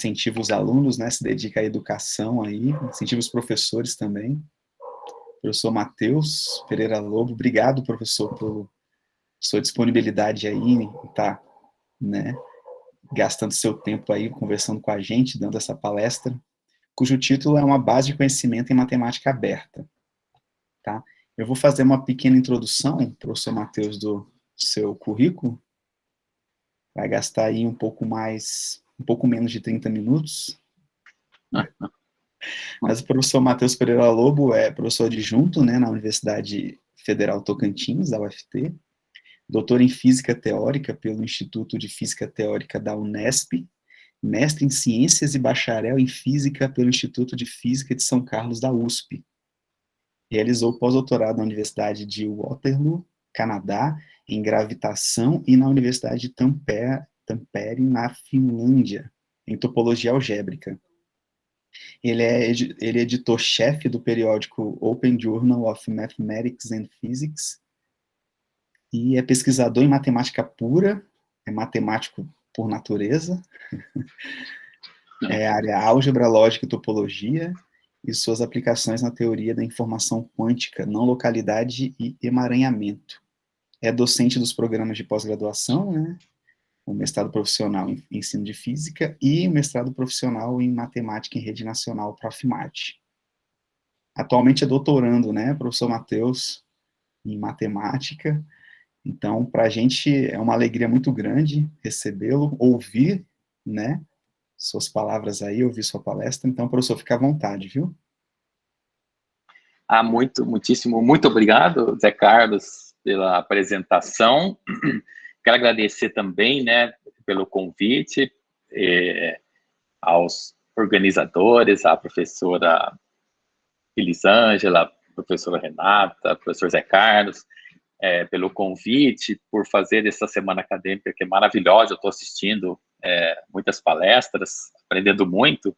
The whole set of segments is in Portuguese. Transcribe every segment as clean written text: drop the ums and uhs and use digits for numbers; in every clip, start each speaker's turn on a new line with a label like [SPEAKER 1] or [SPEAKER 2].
[SPEAKER 1] incentiva os alunos, né, se dedica à educação aí, incentiva os professores também. Professor Matheus Pereira Lobo, obrigado, professor, por sua disponibilidade aí, tá, né, gastando seu tempo aí, conversando com a gente, dando essa palestra, cujo título é uma base de conhecimento em matemática aberta, tá? Eu vou fazer uma pequena introdução, professor Matheus, do seu currículo, vai gastar aí um pouco menos de 30 minutos, mas o professor Matheus Pereira Lobo é professor adjunto, né, na Universidade Federal Tocantins, da UFT, doutor em Física Teórica pelo Instituto de Física Teórica da Unesp, mestre em Ciências e bacharel em Física pelo Instituto de Física de São Carlos da USP. Realizou pós-doutorado na Universidade de Waterloo, Canadá, em gravitação, e na Universidade de Tampere, na Finlândia, em topologia algébrica. Ele é editor-chefe do periódico Open Journal of Mathematics and Physics, e é pesquisador em matemática pura, é matemático por natureza, é área álgebra, lógica e topologia, e suas aplicações na teoria da informação quântica, não localidade e emaranhamento. É docente dos programas de pós-graduação, né, o mestrado profissional em ensino de física e o mestrado profissional em matemática em rede nacional, Profmat. Atualmente é doutorando, né, professor Matheus, em matemática. Então, para a gente é uma alegria muito grande recebê-lo, ouvir, né, suas palavras aí, ouvir sua palestra. Então, professor, fica à vontade, viu?
[SPEAKER 2] Muito obrigado, Zé Carlos, pela apresentação. Quero agradecer também, né, pelo convite, aos organizadores, à professora Elisângela, professora Renata, professor Zé Carlos, pelo convite, por fazer essa semana acadêmica que é maravilhosa. Eu estou assistindo muitas palestras, aprendendo muito.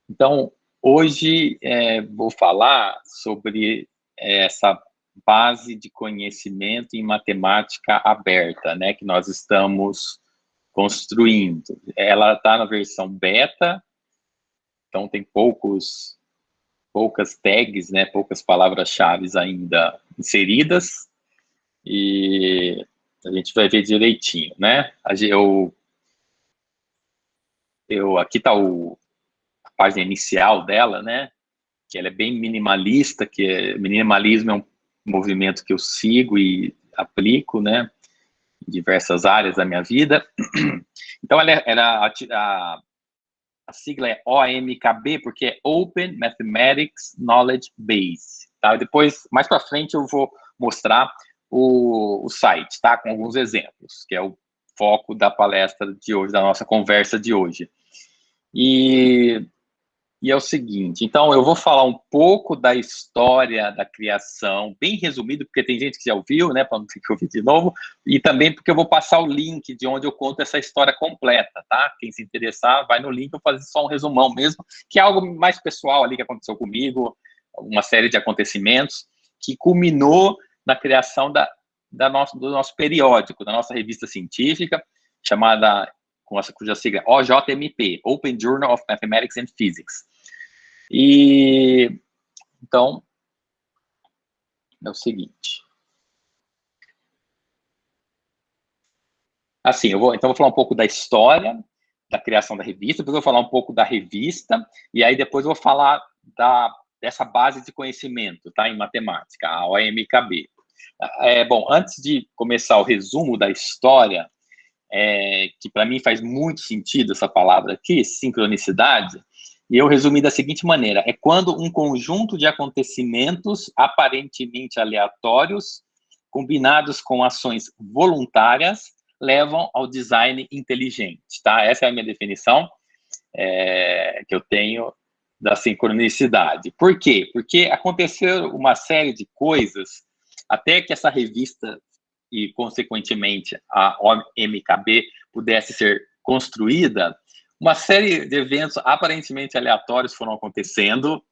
[SPEAKER 2] Então, hoje vou falar sobre essa base de conhecimento em matemática aberta, né, que nós estamos construindo. Ela está na versão beta, então tem poucas tags, né, poucas palavras-chave ainda inseridas, e a gente vai ver direitinho, né? Aqui está a página inicial dela, né? Que ela é bem minimalista, minimalismo é um movimento que eu sigo e aplico, né? Em diversas áreas da minha vida. Então, a sigla é OMKB, porque é Open Mathematics Knowledge Base, tá? Depois, mais para frente, eu vou mostrar o site, tá? Com alguns exemplos, que é o foco da palestra de hoje, da nossa conversa de hoje. E é o seguinte, então eu vou falar um pouco da história da criação, bem resumido, porque tem gente que já ouviu, né, para não ter que ouvir de novo, e também porque eu vou passar o link de onde eu conto essa história completa, tá? Quem se interessar, vai no link, eu vou fazer só um resumão mesmo, que é algo mais pessoal ali que aconteceu comigo, uma série de acontecimentos que culminou na criação do nosso periódico, da nossa revista científica, chamada, cuja sigla é OJMP, Open Journal of Mathematics and Physics. E então é o seguinte. Assim, eu vou falar um pouco da história da criação da revista, depois eu vou falar um pouco da revista, e aí depois eu vou falar dessa base de conhecimento, tá, em matemática, a OMKB. Bom, antes de começar o resumo da história, que para mim faz muito sentido essa palavra aqui, sincronicidade, e eu resumi da seguinte maneira: é quando um conjunto de acontecimentos aparentemente aleatórios, combinados com ações voluntárias, levam ao design inteligente, tá? Essa é a minha definição que eu tenho da sincronicidade. Por quê? Porque aconteceu uma série de coisas até que essa revista e, consequentemente, a OMKB pudesse ser construída. Uma série de eventos aparentemente aleatórios foram acontecendo,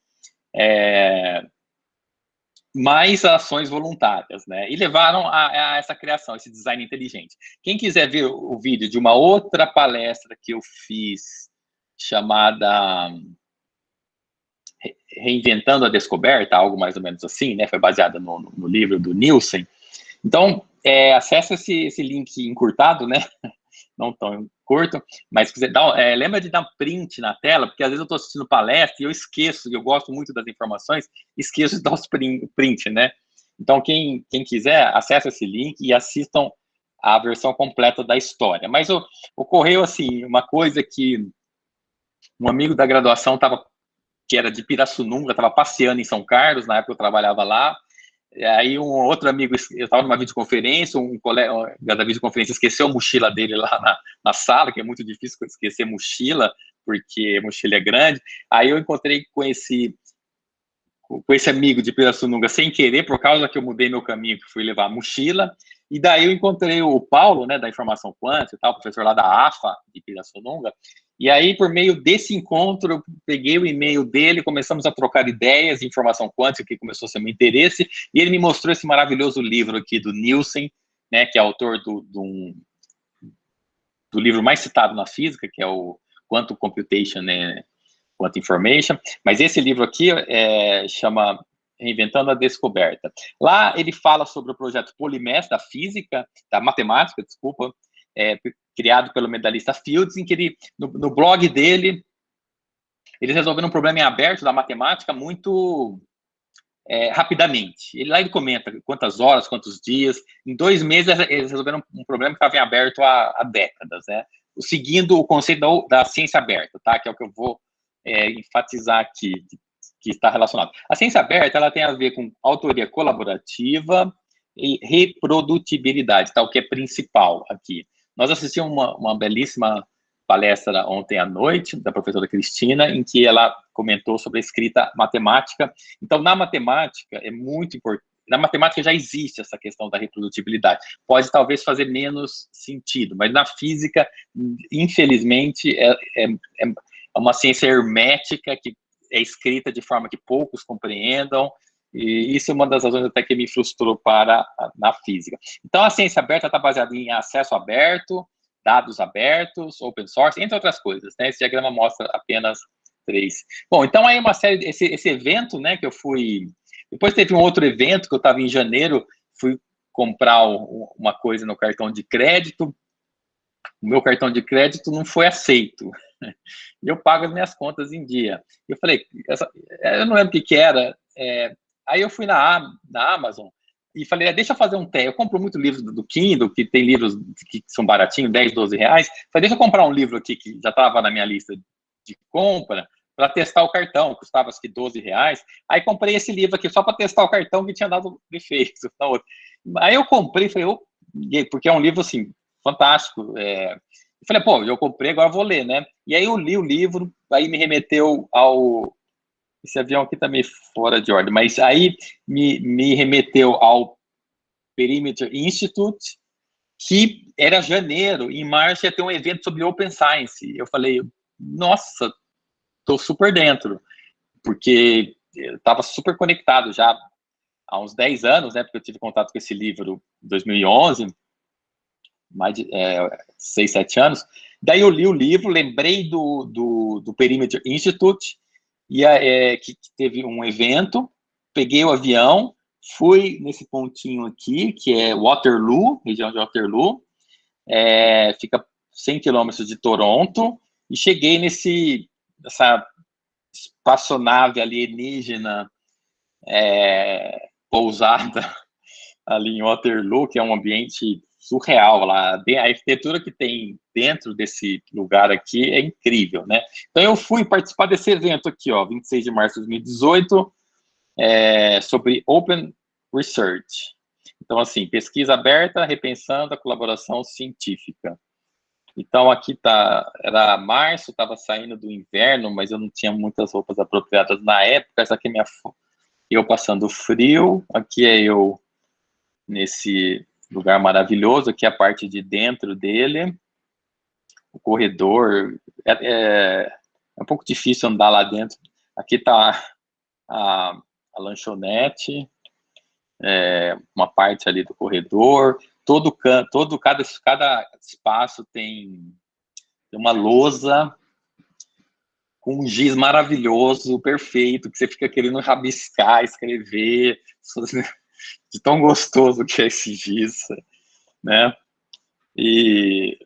[SPEAKER 2] mais ações voluntárias, né? E levaram a essa criação, esse design inteligente. Quem quiser ver o vídeo de uma outra palestra que eu fiz, chamada Reinventando a Descoberta, algo mais ou menos assim, né? Foi baseada no livro do Nielsen. Então, acessa esse link encurtado, né? Não tão curto, mas se quiser lembra de dar print na tela, porque às vezes eu estou assistindo palestra e eu esqueço, eu gosto muito das informações, esqueço de dar os print, né? Então, quem quiser, acessa esse link e assistam a versão completa da história. Mas ocorreu, assim, uma coisa que um amigo da graduação que era de Pirassununga, estava passeando em São Carlos, na época eu trabalhava lá. E aí um outro amigo, eu estava numa videoconferência, um colega da videoconferência esqueceu a mochila dele lá na sala, que é muito difícil esquecer mochila, porque a mochila é grande. Aí eu encontrei com esse amigo de Pirassununga sem querer, por causa que eu mudei meu caminho, que fui levar a mochila. E daí eu encontrei o Paulo, né, da Informação Quântica, tal, professor lá da AFA, de Pirassununga. E aí, por meio desse encontro, eu peguei o e-mail dele, começamos a trocar ideias de informação quântica, que começou a ser meu interesse, e ele me mostrou esse maravilhoso livro aqui do Nielsen, né, que é autor do livro mais citado na física, que é o Quantum Computation, né, Quantum Information. Mas esse livro aqui chama Reinventando a Descoberta. Lá ele fala sobre o projeto Polymers da física, da matemática, desculpa, criado pelo medalhista Fields, em que ele, no blog dele, eles resolveram um problema em aberto da matemática muito rapidamente. Ele comenta quantas horas, quantos dias. Em 2 meses, eles resolveram um problema que estava em aberto há décadas, né? Seguindo o conceito da ciência aberta, tá? Que é o que eu vou enfatizar aqui, que está relacionado. A ciência aberta, ela tem a ver com autoria colaborativa e reprodutibilidade, tá? O que é principal aqui. Nós assistimos uma belíssima palestra ontem à noite, da professora Cristina, em que ela comentou sobre a escrita matemática. Então, na matemática, é muito importante. Na matemática já existe essa questão da reprodutibilidade. Pode, talvez, fazer menos sentido, mas na física, infelizmente, é uma ciência hermética que é escrita de forma que poucos compreendam, e isso é uma das razões até que me frustrou na física. Então, a ciência aberta está baseada em acesso aberto, dados abertos, open source, entre outras coisas, né? Esse diagrama mostra apenas 3. Bom, então aí uma série, esse evento, né, que eu fui... Depois teve um outro evento que eu estava em janeiro, fui comprar uma coisa no cartão de crédito, o meu cartão de crédito não foi aceito. E eu pago as minhas contas em dia. Eu falei, eu não lembro o que era. Aí eu fui na Amazon e falei, deixa eu fazer um teste. Eu compro muito livro do Kindle, que tem livros que são baratinhos, 10, 12 reais. Falei, deixa eu comprar um livro aqui que já estava na minha lista de compra para testar o cartão, custava acho que 12 reais. Aí comprei esse livro aqui só para testar o cartão que tinha dado defeito. Aí eu comprei, falei, porque é um livro assim, fantástico. Eu falei, pô, eu comprei, agora vou ler, né? E aí eu li o livro, aí me remeteu ao... Esse avião aqui tá meio fora de ordem, mas aí me remeteu ao Perimeter Institute, que era janeiro, em março ia ter um evento sobre Open Science. Eu falei, nossa, tô super dentro, porque eu tava super conectado já há uns 10 anos, né? Porque eu tive contato com esse livro em 2011, mais de 6, 7 anos. Daí eu li o livro, lembrei do Perimeter Institute, que teve um evento, peguei o avião, fui nesse pontinho aqui, que é Waterloo, região de Waterloo, fica 100 quilômetros de Toronto, e cheguei nessa espaçonave alienígena pousada ali em Waterloo, que é um ambiente surreal lá. A arquitetura que tem dentro desse lugar aqui é incrível, né? Então eu fui participar desse evento aqui, ó, 26 de março de 2018, sobre Open Research. Então, assim, pesquisa aberta, repensando a colaboração científica. Então, aqui era março, estava saindo do inverno, mas eu não tinha muitas roupas apropriadas na época. Essa aqui é eu passando frio, aqui é eu nesse lugar maravilhoso, aqui é a parte de dentro dele, o corredor, é um pouco difícil andar lá dentro. Aqui está a lanchonete, uma parte ali do corredor, cada espaço tem uma lousa com um giz maravilhoso, perfeito, que você fica querendo rabiscar, escrever, de tão gostoso que é esse giz, né? E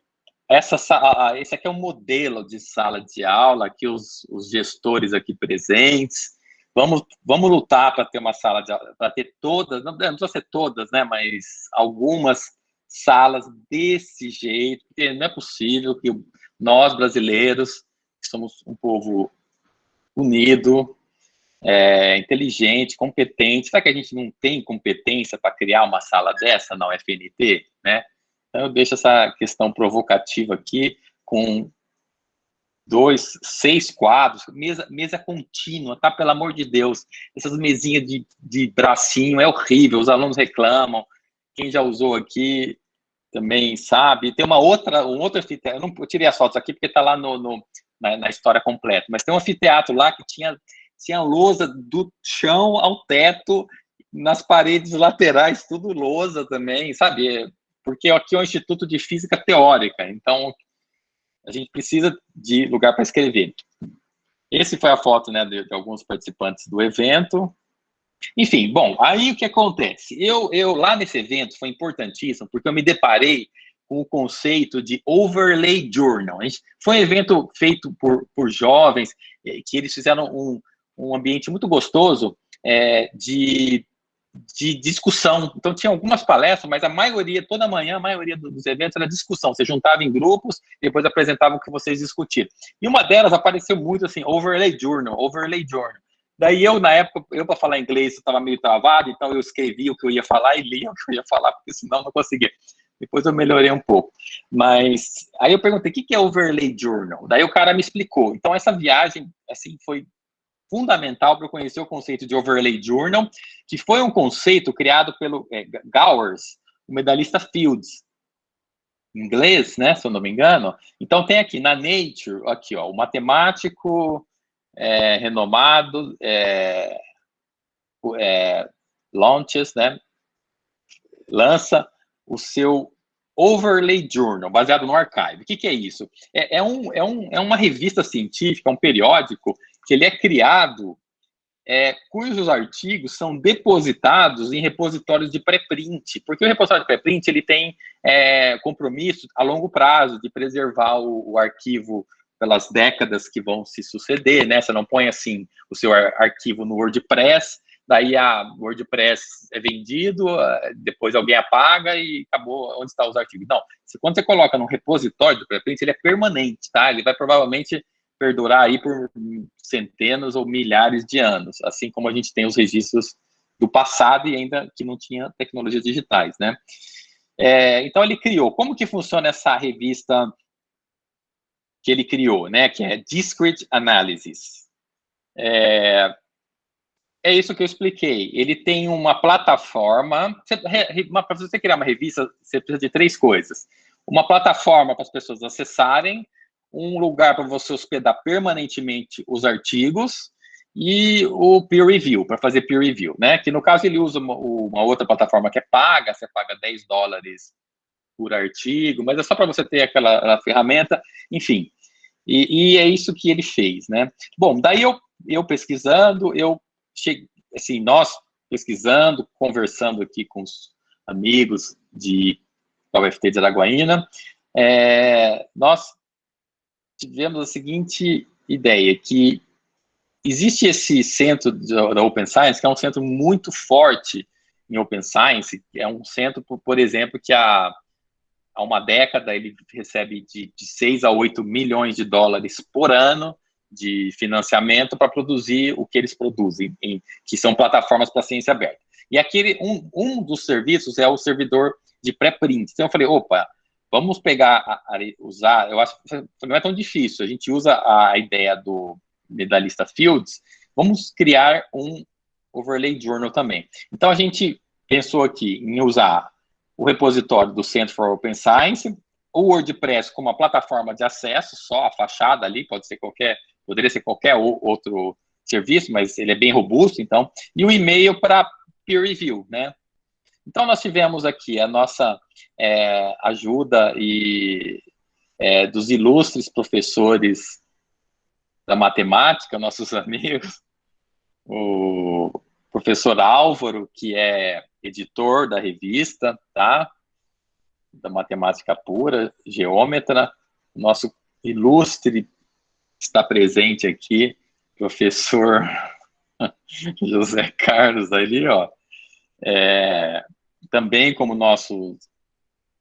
[SPEAKER 2] esse aqui é um modelo de sala de aula, aqui os gestores aqui presentes. Vamos lutar para ter uma sala de aula, para ter todas, não precisa ser todas, né, mas algumas salas desse jeito, porque não é possível que nós, brasileiros, que somos um povo unido, inteligente, competente, será que a gente não tem competência para criar uma sala dessa na UFNT, né? Então, eu deixo essa questão provocativa aqui, com 6 quadros, mesa contínua, tá? Pelo amor de Deus, essas mesinhas de bracinho é horrível, os alunos reclamam, quem já usou aqui também sabe. Tem um outro anfiteatro, eu tirei as fotos aqui porque tá lá na história completa, mas tem um anfiteatro lá que tinha lousa do chão ao teto, nas paredes laterais, tudo lousa também, sabe? Porque aqui é um instituto de física teórica, então a gente precisa de lugar para escrever. Esse foi a foto, né, de alguns participantes do evento. Enfim, bom, aí o que acontece? Eu lá nesse evento foi importantíssimo, porque eu me deparei com o conceito de Overlay Journal. Foi um evento feito por jovens, que eles fizeram um ambiente muito gostoso de discussão. Então, tinha algumas palestras, mas toda manhã, a maioria dos eventos era discussão. Você juntava em grupos, depois apresentava o que vocês discutiram. E uma delas apareceu muito assim, Overlay Journal. Daí na época, para falar inglês, eu estava meio travado, então eu escrevia o que eu ia falar e lia o que eu ia falar, porque senão eu não conseguia. Depois eu melhorei um pouco. Mas aí eu perguntei, o que é Overlay Journal? Daí o cara me explicou. Então, essa viagem, assim, foi fundamental para eu conhecer o conceito de Overlay Journal, que foi um conceito criado pelo Gowers, o medalhista Fields, em inglês, né, se eu não me engano. Então tem aqui na Nature, aqui, ó, o matemático renomado launches, né, lança o seu Overlay Journal, baseado no Archive. O que é isso? É uma revista científica, um periódico, que ele é criado, cujos artigos são depositados em repositórios de pré-print, porque o repositório de pré-print ele tem compromisso a longo prazo de preservar o arquivo pelas décadas que vão se suceder, né? Você não põe assim o seu arquivo no WordPress, daí a WordPress é vendido, depois alguém apaga e acabou onde estão os artigos. Não, quando você coloca num repositório de pré-print, ele é permanente, tá? Ele vai provavelmente perdurar aí por centenas ou milhares de anos, assim como a gente tem os registros do passado e ainda que não tinha tecnologias digitais, né? Então ele criou. Como que funciona essa revista que ele criou, né? Que é Discrete Analysis. É isso que eu expliquei. Ele tem uma plataforma. Para você criar uma revista, você precisa de 3 coisas: uma plataforma para as pessoas acessarem, um lugar para você hospedar permanentemente os artigos e o peer review, para fazer peer review, né? Que no caso ele usa uma outra plataforma que é paga, você paga $10 por artigo, mas é só para você ter aquela ferramenta, enfim. E é isso que ele fez, né? Bom, daí eu pesquisando, assim, nós pesquisando, conversando aqui com os amigos da UFT de Araguaína, nós tivemos a seguinte ideia, que existe esse centro da Open Science, que é um centro muito forte em Open Science, que é um centro, por exemplo, que há uma década ele recebe de 6 a 8 milhões de dólares por ano de financiamento para produzir o que eles produzem, que são plataformas para ciência aberta. E aquele, um dos serviços é o servidor de pré-print. Então eu falei, opa, vamos pegar, usar, eu acho que não é tão difícil, a gente usa a ideia do medalhista Fields, vamos criar um Overlay Journal também. Então a gente pensou aqui em usar o repositório do Center for Open Science, o WordPress como uma plataforma de acesso, só a fachada ali, poderia ser qualquer outro serviço, mas ele é bem robusto, então, e o e-mail para peer review, né? Então, nós tivemos aqui a nossa ajuda dos ilustres professores da matemática, nossos amigos, o professor Álvaro, que é editor da revista, tá? Da Matemática Pura, geômetra, nosso ilustre está presente aqui, professor José Carlos, ali, ó, também como nosso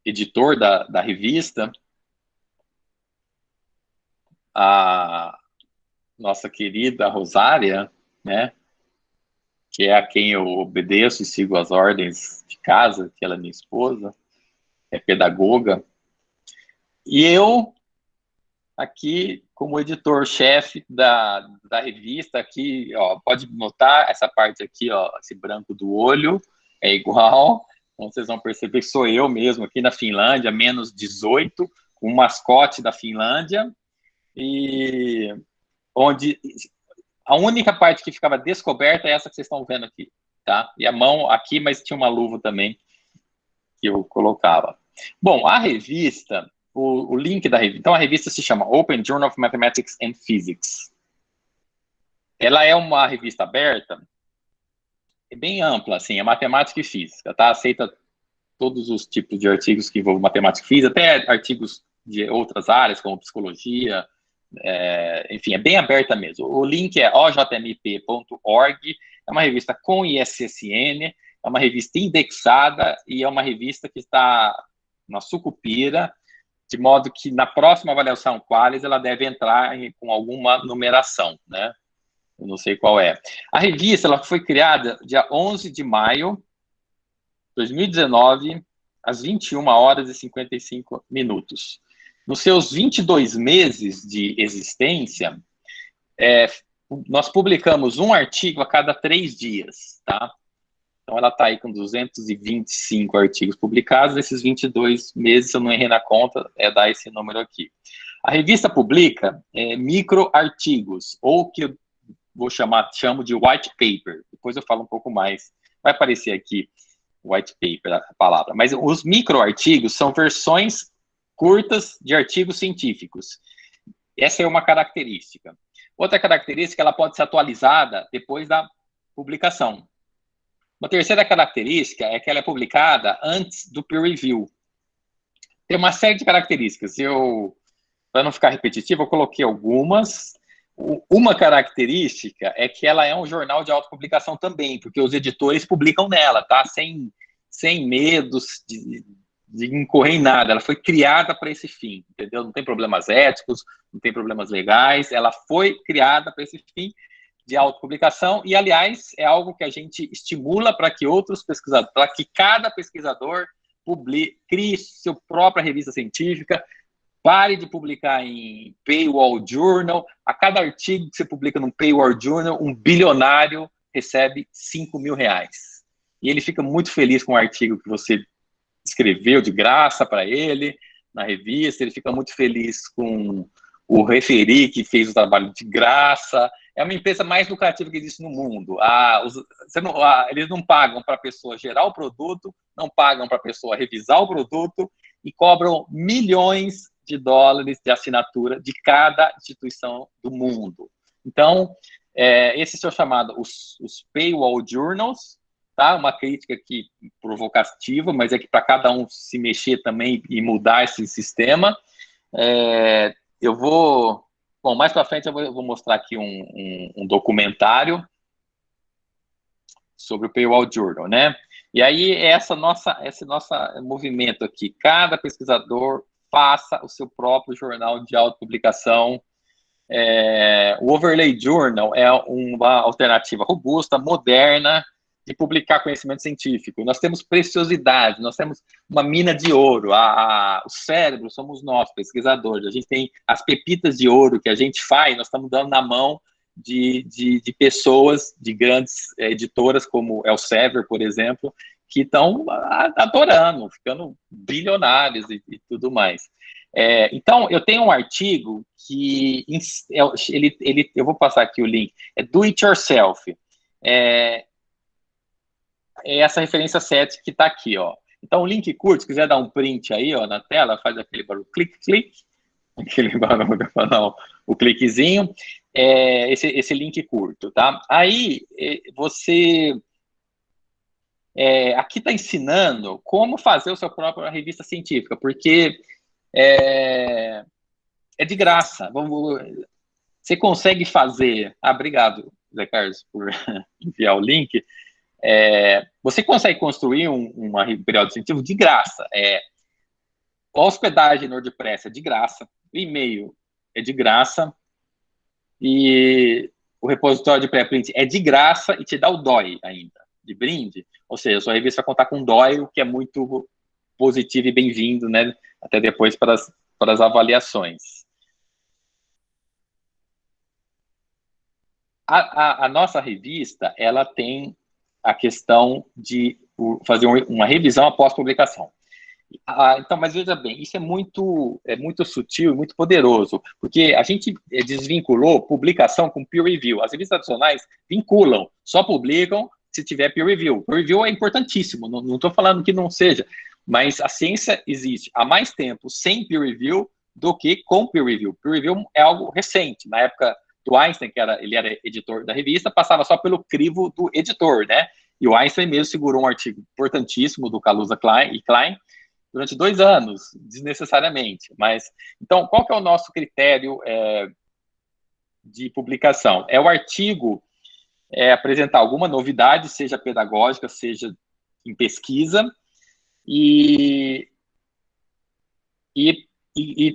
[SPEAKER 2] editor da revista, a nossa querida Rosária, né, que é a quem eu obedeço e sigo as ordens de casa, que ela é minha esposa, é pedagoga, e eu, aqui, como editor-chefe da revista, aqui, ó, pode notar essa parte aqui, ó, esse branco do olho, é igual, então vocês vão perceber que sou eu mesmo aqui na Finlândia, menos 18, com o mascote da Finlândia, e onde a única parte que ficava descoberta é essa que vocês estão vendo aqui, tá? E a mão aqui, mas tinha uma luva também que eu colocava. Bom, a revista, o link da revista, então a revista se chama Open Journal of Mathematics and Physics. Ela é uma revista aberta, bem ampla, assim, é matemática e física, tá? Aceita todos os tipos de artigos que envolvem matemática e física, até artigos de outras áreas, como psicologia, enfim, é bem aberta mesmo. O link é ojmip.org, é uma revista com ISSN, é uma revista indexada e é uma revista que está na Sucupira, de modo que na próxima avaliação Qualis ela deve entrar com alguma numeração, né? Eu não sei qual é. A revista ela foi criada dia 11 de maio de 2019, às 21 horas e 55 minutos. Nos seus 22 meses de existência, nós publicamos um artigo a cada 3 dias, tá? Então, ela está aí com 225 artigos publicados. Nesses 22 meses, se eu não errei na conta, dar esse número aqui. A revista publica micro-artigos, ou que eu chamo de white paper. Depois eu falo um pouco mais. Vai aparecer aqui white paper, a palavra. Mas os micro-artigos são versões curtas de artigos científicos. Essa é uma característica. Outra característica, ela pode ser atualizada depois da publicação. Uma terceira característica é que ela é publicada antes do peer review. Tem uma série de características. Para não ficar repetitivo, eu coloquei algumas. Uma característica é que ela é um jornal de autopublicação também, porque os editores publicam nela, tá? Sem medos de incorrer em nada. Ela foi criada para esse fim, entendeu? Não tem problemas éticos, não tem problemas legais. Ela foi criada para esse fim de autopublicação, e, aliás, é algo que a gente estimula para que outros pesquisadores, para que cada pesquisador crie sua própria revista científica, pare de publicar em Paywall Journal. A cada artigo que você publica num Paywall Journal, um bilionário recebe R$5.000. E ele fica muito feliz com o artigo que você escreveu de graça para ele, na revista, ele fica muito feliz com o referi que fez o trabalho de graça. É uma empresa mais lucrativa que existe no mundo. Eles não pagam para a pessoa gerar o produto, não pagam para a pessoa revisar o produto e cobram milhões de dólares de assinatura de cada instituição do mundo. Então, esses são chamados os Paywall Journals, tá? Uma crítica aqui provocativa, mas é que para cada um se mexer também e mudar esse sistema. Bom, mais para frente eu vou mostrar aqui um documentário sobre o Paywall Journal, né? E aí, esse nosso movimento aqui, cada pesquisador faça o seu próprio jornal de autopublicação. O Overlay Journal é uma alternativa robusta, moderna, de publicar conhecimento científico. Nós temos preciosidade, nós temos uma mina de ouro. O cérebro somos nós, pesquisadores. A gente tem as pepitas de ouro que a gente faz, nós estamos dando na mão de pessoas, de grandes editoras, como Elsevier, por exemplo, que estão adorando, ficando bilionários e tudo mais. Então, eu tenho um artigo que eu vou passar aqui o link, Do It Yourself. é essa referência 7 que está aqui, ó. Então, o link curto, se quiser dar um print aí, ó, na tela, faz aquele barulho, clique, clique, aquele barulho, não, o cliquezinho, esse link curto, tá? Aí, você... aqui está ensinando como fazer o seu próprio revista científica, porque é de graça. Você consegue fazer... obrigado, Zé Carlos, por enviar o link. Você consegue construir um periódico científico de graça. A hospedagem no WordPress é de graça, o e-mail é de graça, e o repositório de pré-print é de graça e te dá o DOI ainda, de brinde. Ou seja, a sua revista vai contar com um DOI, o que é muito positivo e bem-vindo, né? Até depois para as avaliações. A nossa revista, ela tem a questão de fazer uma revisão após publicação. Então, mas veja bem, isso é muito sutil e muito poderoso, porque a gente desvinculou publicação com peer review. As revistas tradicionais vinculam, só publicam se tiver peer review. Peer review é importantíssimo, não estou falando que não seja, mas a ciência existe há mais tempo sem peer review do que com peer review. Peer review é algo recente. Na época do Einstein, ele era editor da revista, passava só pelo crivo do editor, né? E o Einstein mesmo segurou um artigo importantíssimo do Kaluza e Klein durante 2 anos, desnecessariamente. Mas, então, qual que é o nosso critério de publicação? É o artigo apresentar alguma novidade, seja pedagógica, seja em pesquisa, e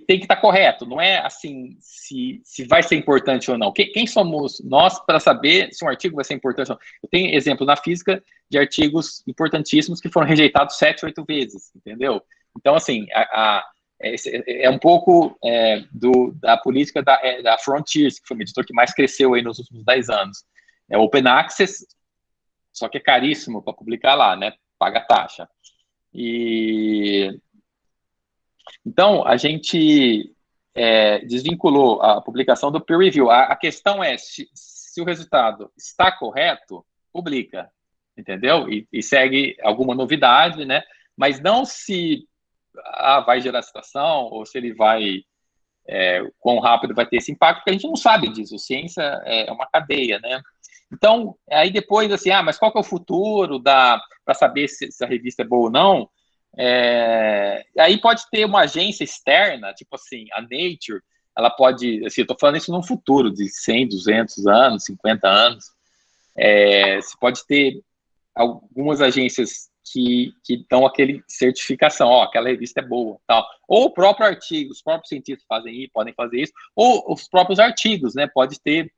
[SPEAKER 2] tem que estar correto, não é assim, se vai ser importante ou não. Quem somos nós para saber se um artigo vai ser importante ou não? Eu tenho exemplo na física de artigos importantíssimos que foram rejeitados 7, 8 vezes, entendeu? Então, assim, é um pouco da política da Frontiers, que foi o editor que mais cresceu aí nos últimos 10 anos. É Open Access, só que é caríssimo para publicar lá, né? Paga taxa. Então, a gente desvinculou a publicação do peer review. A questão é, se o resultado está correto, publica, entendeu? E segue alguma novidade, né? Mas não se vai gerar citação, ou se ele vai, quão rápido vai ter esse impacto, porque a gente não sabe disso. Ciência é uma cadeia, né? Então, aí depois, assim, mas qual que é o futuro para saber se a revista é boa ou não? Aí pode ter uma agência externa, tipo assim, a Nature, ela pode, assim, eu estou falando isso num futuro de 100, 200 anos, 50 anos, você pode ter algumas agências que dão aquele certificação, aquela revista é boa, tal. Ou o próprio artigo, os próprios cientistas podem fazer isso, ou os próprios artigos, né, pode ter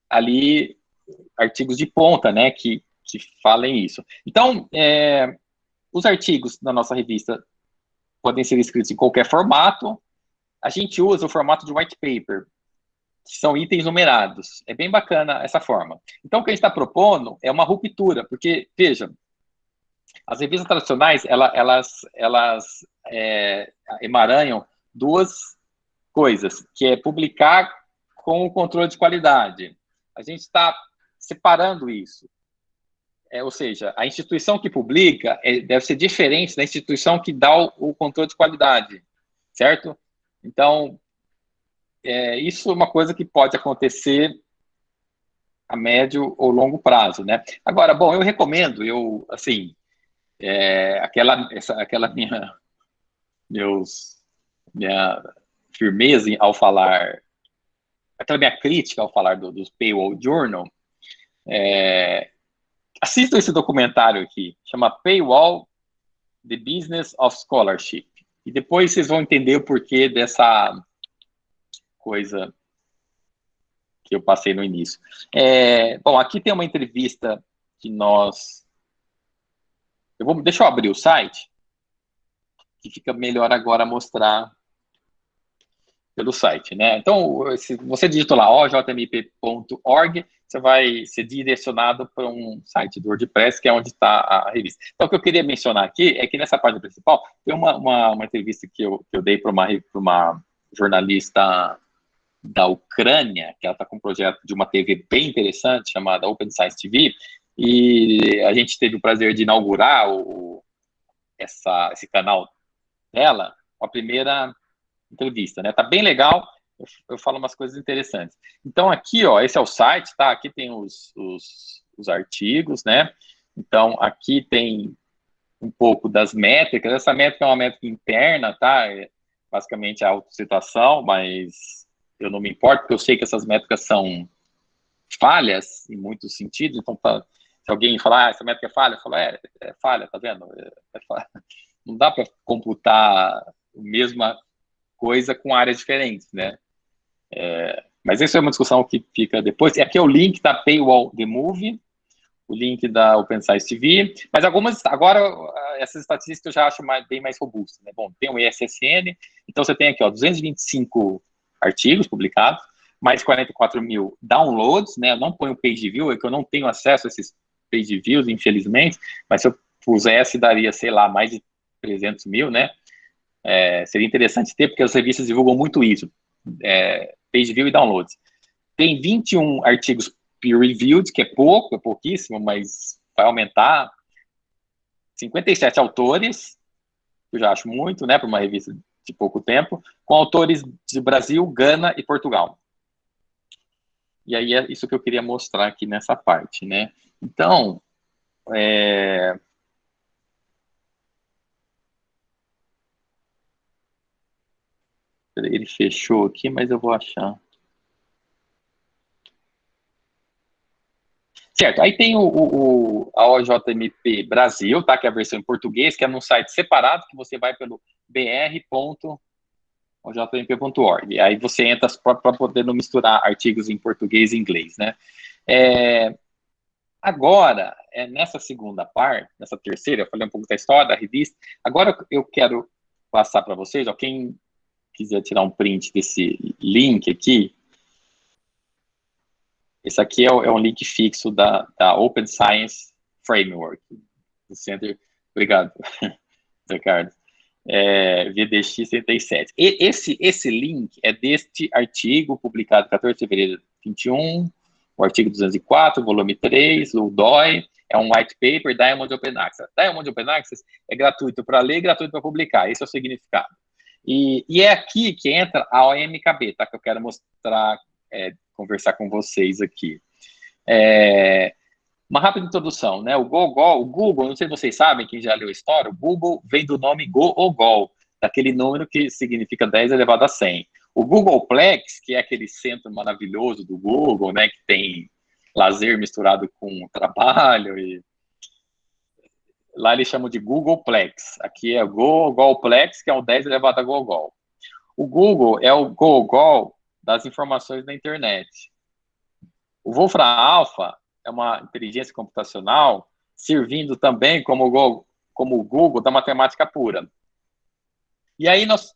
[SPEAKER 2] ali artigos de ponta, né, que falem isso. Então, os artigos da nossa revista podem ser escritos em qualquer formato. A gente usa o formato de white paper, que são itens numerados. É bem bacana essa forma. Então, o que a gente está propondo é uma ruptura, porque, veja, as revistas tradicionais, elas emaranham 2 coisas, que é publicar com o controle de qualidade. A gente está separando isso. Ou seja, a instituição que publica deve ser diferente da instituição que dá o controle de qualidade, certo? Então, isso é uma coisa que pode acontecer a médio ou longo prazo, né? Agora, bom, eu recomendo, assim, aquela minha firmeza ao falar, aquela minha crítica ao falar dos Paywall Journal, assistam esse documentário aqui, chama Paywall, The Business of Scholarship. E depois vocês vão entender o porquê dessa coisa que eu passei no início. Bom, aqui tem uma entrevista que deixa eu abrir o site, que fica melhor agora mostrar pelo site, né? Então, se você digitar lá ojmip.org, você vai ser direcionado para um site do WordPress, que é onde está a revista. Então, o que eu queria mencionar aqui é que nessa página principal tem uma entrevista que eu dei para uma jornalista da Ucrânia, que ela está com um projeto de uma TV bem interessante, chamada Open Science TV, e a gente teve o prazer de inaugurar esse canal dela, a primeira entrevista, né? Tá bem legal, eu falo umas coisas interessantes. Então, aqui, ó, esse é o site, tá? Aqui tem os artigos, né? Então, aqui tem um pouco das métricas. Essa métrica é uma métrica interna, tá? É basicamente a autocitação, mas eu não me importo, porque eu sei que essas métricas são falhas em muitos sentidos. Então, se alguém falar, essa métrica é falha, eu falo, é falha, tá vendo? Falha. Não dá para computar a mesma coisa com áreas diferentes, né? Mas isso é uma discussão que fica depois. Aqui é o link da Paywall The Movie, o link da Open Science TV, mas agora, essas estatísticas eu já acho bem mais robustas, né? Bom, tem o ESSN, então você tem aqui, ó, 225 artigos publicados, mais 44 mil downloads, né? Eu não ponho page view, é que eu não tenho acesso a esses page views, infelizmente, mas se eu pusesse, daria, sei lá, mais de 300 mil, né? Seria interessante ter, porque as revistas divulgam muito isso, page view e downloads. Tem 21 artigos peer-reviewed, que é pouquíssimo, mas vai aumentar. 57 autores, que eu já acho muito, né, para uma revista de pouco tempo, com autores de Brasil, Gana e Portugal. E aí é isso que eu queria mostrar aqui nessa parte, né. Então, ele fechou aqui, mas eu vou achar. Certo, aí tem a OJMP Brasil, tá, que é a versão em português, que é num site separado, que você vai pelo br.ojmp.org. Aí você entra para poder não misturar artigos em português e inglês, né? Agora, nessa segunda parte, nessa terceira, eu falei um pouco da história da revista, agora eu quero passar para vocês, ó, quem quiser tirar um print desse link aqui, esse aqui é um link fixo da Open Science Framework, do Center. Obrigado, Ricardo. VDX 37. Esse link é deste artigo publicado 14 de fevereiro de 21, o artigo 204, volume 3, o DOI, é um white paper, Diamond Open Access. Diamond Open Access é gratuito para ler e gratuito para publicar, esse é o significado. E é aqui que entra a OMKB, tá? Que eu quero mostrar, conversar com vocês aqui. Uma rápida introdução, né? O Google, não sei se vocês sabem, quem já leu a história, o Google vem do nome Gogol, daquele número que significa 10 elevado a 100. O Googleplex, que é aquele centro maravilhoso do Google, né? Que tem lazer misturado com trabalho, e lá eles chamam de Googleplex. Aqui é o Googleplex, que é o 10 elevado a Gogol. O Google é o Gogol das informações da internet. O Wolfram Alpha é uma inteligência computacional servindo também como o Google da matemática pura. E aí nós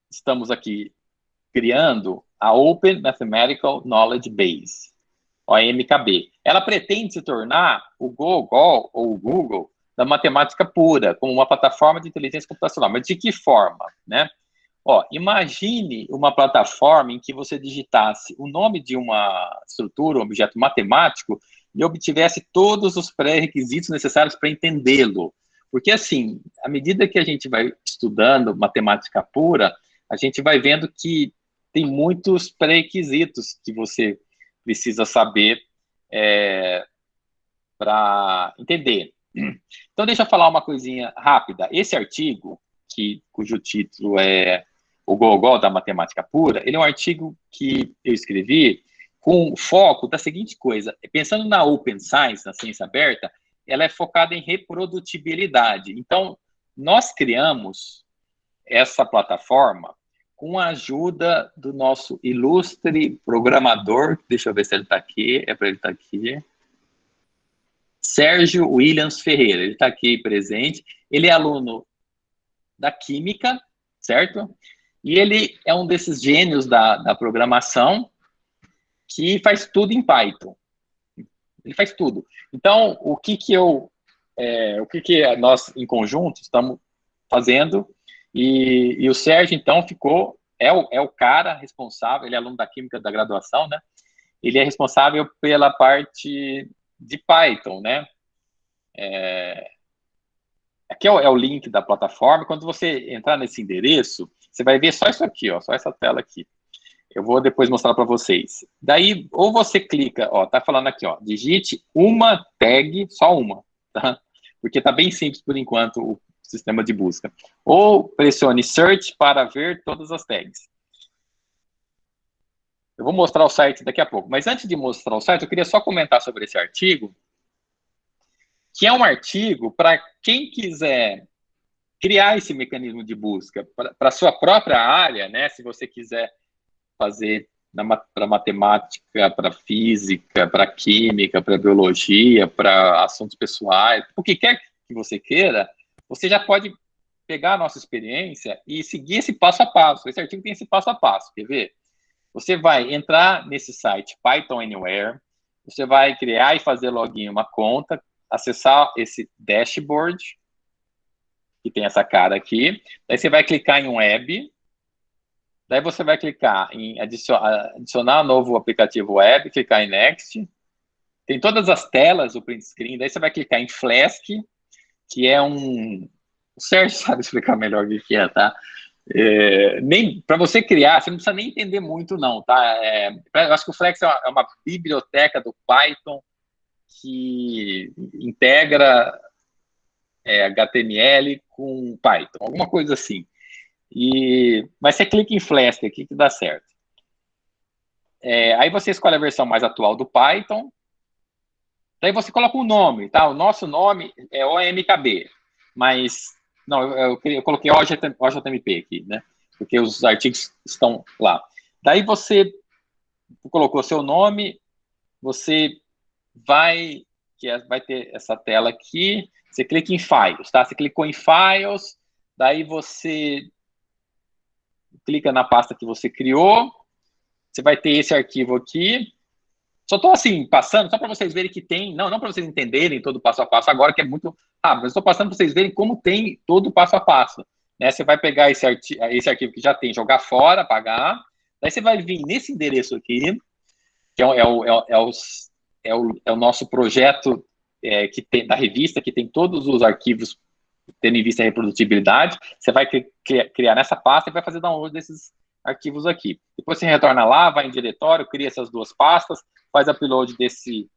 [SPEAKER 2] estamos aqui criando a Open Mathematical Knowledge Base, OMKB. Ela pretende se tornar o Google ou o Google da matemática pura, como uma plataforma de inteligência computacional. Mas de que forma, né? Imagine uma plataforma em que você digitasse o nome de uma estrutura, um objeto matemático, e obtivesse todos os pré-requisitos necessários para entendê-lo. Porque, assim, à medida que a gente vai estudando matemática pura, a gente vai vendo que tem muitos pré-requisitos que você precisa saber para entender. Então, deixa eu falar uma coisinha rápida. Esse artigo, cujo título é O Gogol da Matemática Pura, ele é um artigo que eu escrevi com foco da seguinte coisa: pensando na Open Science, na ciência aberta, ela é focada em reprodutibilidade. Então, nós criamos essa plataforma com a ajuda do nosso ilustre programador, deixa eu ver se ele está aqui, para ele estar aqui, Sérgio Williams Ferreira, ele está aqui presente, ele é aluno da Química, certo? E ele é um desses gênios da programação que faz tudo em Python. Ele faz tudo. Então, o que nós, em conjunto, estamos fazendo, e o Sérgio, então, é o cara responsável, ele é aluno da Química da graduação, né? Ele é responsável pela parte de Python, né? Aqui é o link da plataforma. Quando você entrar nesse endereço, você vai ver só isso aqui, ó, só essa tela aqui. Eu vou depois mostrar para vocês. Daí, ou você clica, ó, tá falando aqui, ó, digite uma tag, só uma, tá? Porque tá bem simples por enquanto o sistema de busca. Ou pressione Search para ver todas as tags. Eu vou mostrar o site daqui a pouco. Mas antes de mostrar o site, eu queria só comentar sobre esse artigo, que é um artigo para quem quiser criar esse mecanismo de busca para a sua própria área, né? Se você quiser fazer para matemática, para física, para química, para biologia, para assuntos pessoais, o que quer que você queira, você já pode pegar a nossa experiência e seguir esse passo a passo. Esse artigo tem esse passo a passo, quer ver? Você vai entrar nesse site Python Anywhere, você vai criar e fazer login em uma conta, acessar esse dashboard, que tem essa cara aqui, daí você vai clicar em web, daí você vai clicar em adicionar novo aplicativo web, clicar em next, tem todas as telas do print screen, daí você vai clicar em Flask, que é um... O Sérgio sabe explicar melhor o que é, tá? Nem para você criar, você não precisa nem entender muito, não, tá? Eu acho que o Flex é uma biblioteca do Python que integra HTML com Python, alguma coisa assim. Mas você clica em Flask aqui que dá certo. Aí você escolhe a versão mais atual do Python. Daí você coloca um nome, tá? O nosso nome é OMKB, mas não, eu coloquei OJMP aqui, né? Porque os artigos estão lá. Daí você colocou seu nome, você vai ter essa tela aqui, você clica em Files, tá? Você clicou em Files, daí você clica na pasta que você criou, você vai ter esse arquivo aqui. Só estou assim, passando, só para vocês verem que tem, não para vocês entenderem todo o passo a passo agora, que é muito rápido, mas estou passando para vocês verem como tem todo o passo a passo. Né? Você vai pegar esse arquivo que já tem, jogar fora, apagar, daí você vai vir nesse endereço aqui, que é o nosso projeto que tem, da revista, que tem todos os arquivos tendo em vista a reprodutibilidade, você vai criar nessa pasta e vai fazer download desses arquivos aqui. Depois você retorna lá, vai em diretório, cria essas duas pastas, faz upload desse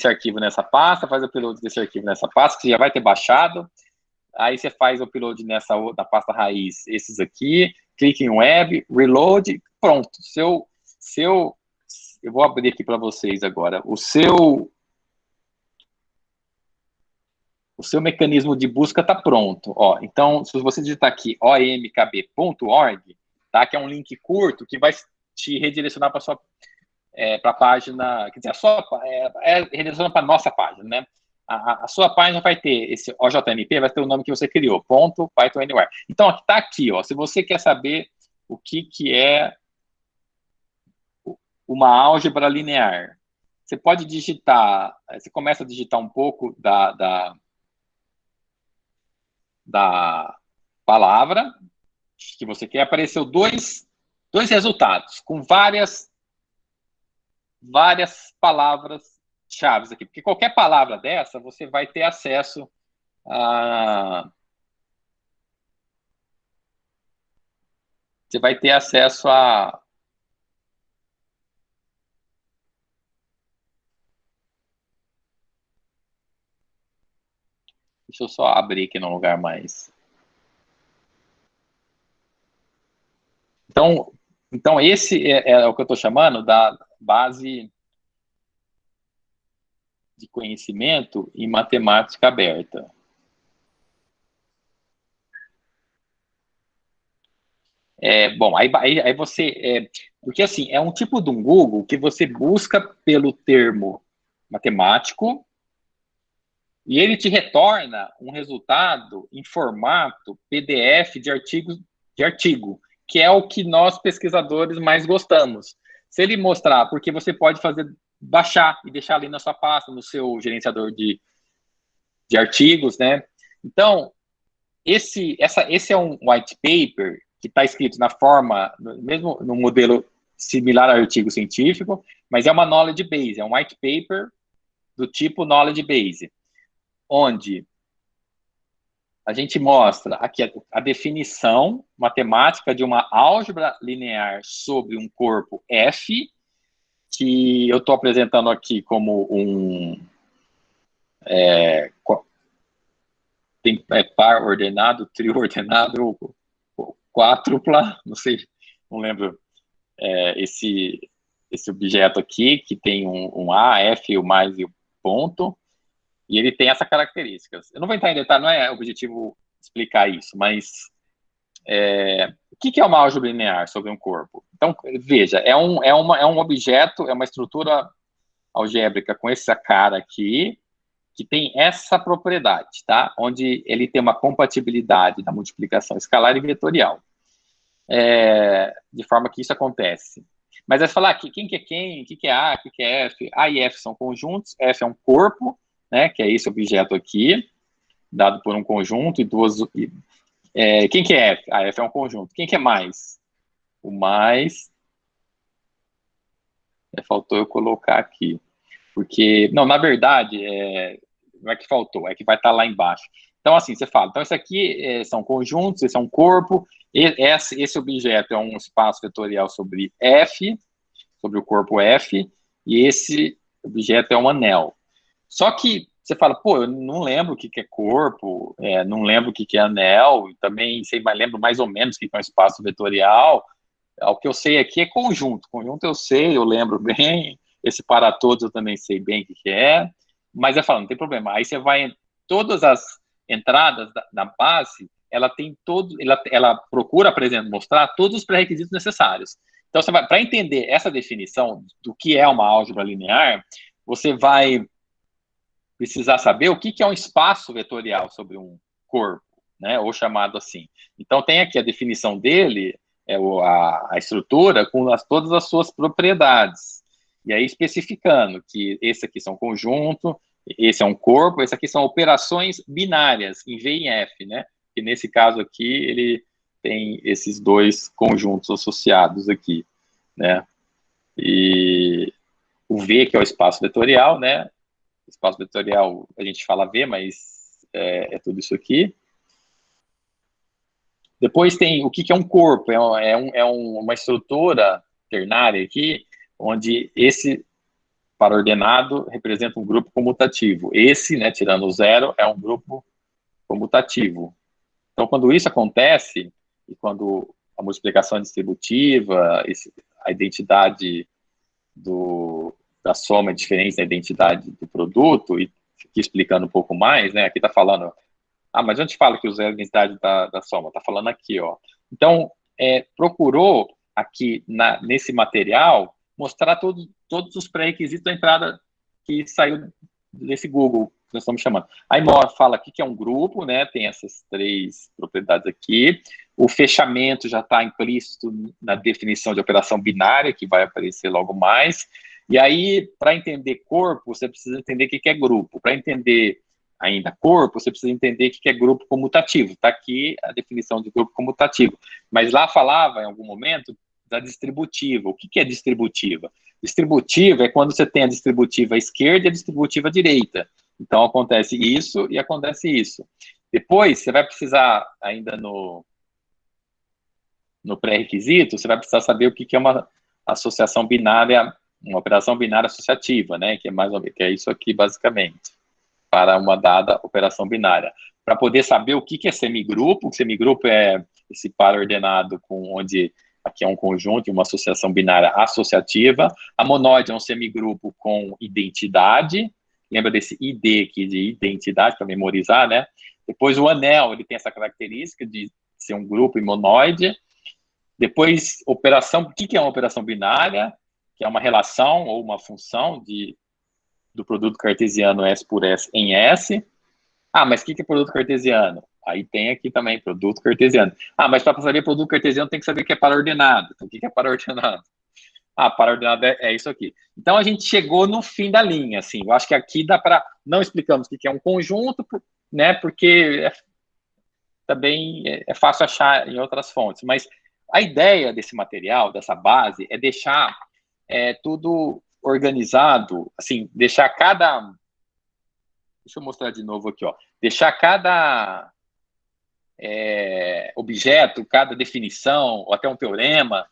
[SPEAKER 2] arquivo nessa pasta, faz upload desse arquivo nessa pasta, que já vai ter baixado. Aí você faz o upload da pasta raiz, esses aqui, clica em web, reload, pronto. Eu vou abrir aqui para vocês agora. O seu mecanismo de busca está pronto. Ó, então, se você digitar aqui omkb.org, tá, que é um link curto que vai te redirecionar para a página, quer dizer, redireciona para a nossa página, né? A sua página vai ter esse OJMP, vai ter o nome que você criou, .python anywhere. Então, está aqui, ó, se você quer saber o que é uma álgebra linear, você pode digitar, você começa a digitar um pouco da palavra que você quer, apareceu dois resultados com várias palavras-chave aqui, porque qualquer palavra dessa você vai ter acesso a deixa eu só abrir aqui num lugar mais. Então esse é o que eu estou chamando da base de conhecimento em matemática aberta. Bom, aí você... porque, assim, é um tipo de um Google que você busca pelo termo matemático e ele te retorna um resultado em formato PDF de artigo, que é o que nós pesquisadores mais gostamos. Se ele mostrar, porque você pode baixar e deixar ali na sua pasta, no seu gerenciador de artigos, né? Então, esse é um white paper que está escrito na forma, mesmo no modelo similar ao artigo científico, mas é uma knowledge base, é um white paper do tipo Knowledge Base, onde a gente mostra aqui a definição matemática de uma álgebra linear sobre um corpo F, que eu estou apresentando aqui como tem par ordenado, trio ordenado, quádrupla, não sei, não lembro, esse objeto aqui, que tem um A, F, o mais e o ponto, e ele tem essas características. Eu não vou entrar em detalhe, não é objetivo explicar isso, mas o que é uma álgebra linear sobre um corpo? Então, veja, é um objeto, é uma estrutura algébrica com essa cara aqui, que tem essa propriedade, tá? Onde ele tem uma compatibilidade da multiplicação escalar e vetorial. De forma que isso acontece. Mas é falar que quem que é quem, o que é A, o que é F. A e F são conjuntos, F é um corpo, né, que é esse objeto aqui, dado por um conjunto, e duas... quem que é F? A F é um conjunto. Quem que é mais? O mais... faltou eu colocar aqui. Porque, não, na verdade, não é que faltou, é que vai estar lá embaixo. Então, assim, você fala, então, isso aqui são conjuntos, esse é um corpo, esse objeto é um espaço vetorial sobre F, sobre o corpo F, e esse objeto é um anel. Só que você fala, pô, eu não lembro o que é corpo, não lembro o que é anel, e também lembro mais ou menos o que é um espaço vetorial. O que eu sei aqui é conjunto. Conjunto eu sei, eu lembro bem. Esse para todos eu também sei bem o que é. Mas eu falo, não tem problema. Aí você vai, todas as entradas da base, ela tem ela procura, por exemplo, mostrar todos os pré-requisitos necessários. Então, você vai, para entender essa definição do que é uma álgebra linear, você vai precisar saber o que é um espaço vetorial sobre um corpo, né? Ou chamado assim. Então, tem aqui a definição dele, a estrutura com todas as suas propriedades. E aí especificando que esse aqui são conjunto, esse é um corpo, esse aqui são operações binárias em V e F, né? E nesse caso aqui ele tem esses dois conjuntos associados aqui, né? E o V, que é o espaço vetorial, né? Espaço vetorial, a gente fala V, mas é tudo isso aqui. Depois tem o que é um corpo, uma estrutura ternária aqui, onde esse par ordenado representa um grupo comutativo. Esse, né, tirando o zero, é um grupo comutativo. Então, quando isso acontece, e quando a multiplicação é distributiva, a identidade da soma é diferente da identidade do produto, e aqui explicando um pouco mais, né, aqui está falando... mas onde fala que o zero é a identidade da soma? Está falando aqui, ó. Então, procurou aqui nesse material mostrar todos os pré-requisitos da entrada que saiu desse Google, que nós estamos chamando. Aí fala aqui que é um grupo, né? Tem essas três propriedades aqui. O fechamento já está implícito na definição de operação binária, que vai aparecer logo mais. E aí, para entender corpo, você precisa entender o que é grupo. Para entender ainda corpo, você precisa entender o que é grupo comutativo. Está aqui a definição de grupo comutativo. Mas lá falava, em algum momento, da distributiva. O que é distributiva? Distributiva é quando você tem a distributiva esquerda e a distributiva direita. Então, acontece isso e acontece isso. Depois, você vai precisar, ainda no pré-requisito, você vai precisar saber o que é uma associação binária, uma operação binária associativa, né? Que é isso aqui, basicamente, para uma dada operação binária. Para poder saber o que é semigrupo, o semigrupo é esse par ordenado onde aqui é um conjunto e uma associação binária associativa. A monóide é um semigrupo com identidade. Lembra desse ID aqui de identidade, para memorizar, né? Depois o anel, ele tem essa característica de ser um grupo monóide. Depois, operação, o que é uma operação binária? Que é uma relação ou uma função do produto cartesiano S por S em S. Mas o que é produto cartesiano? Aí tem aqui também produto cartesiano. Mas para saber produto cartesiano tem que saber que é paraordenado. Então, o que é paraordenado? Paraordenado é isso aqui. Então, a gente chegou no fim da linha, assim. Eu acho que aqui dá para... Não explicamos o que é um conjunto, né? Porque também é fácil achar em outras fontes. Mas a ideia desse material, dessa base, é deixar tudo organizado, assim, deixar cada deixa eu mostrar de novo aqui, ó. Deixar cada objeto, cada definição, ou até um teorema,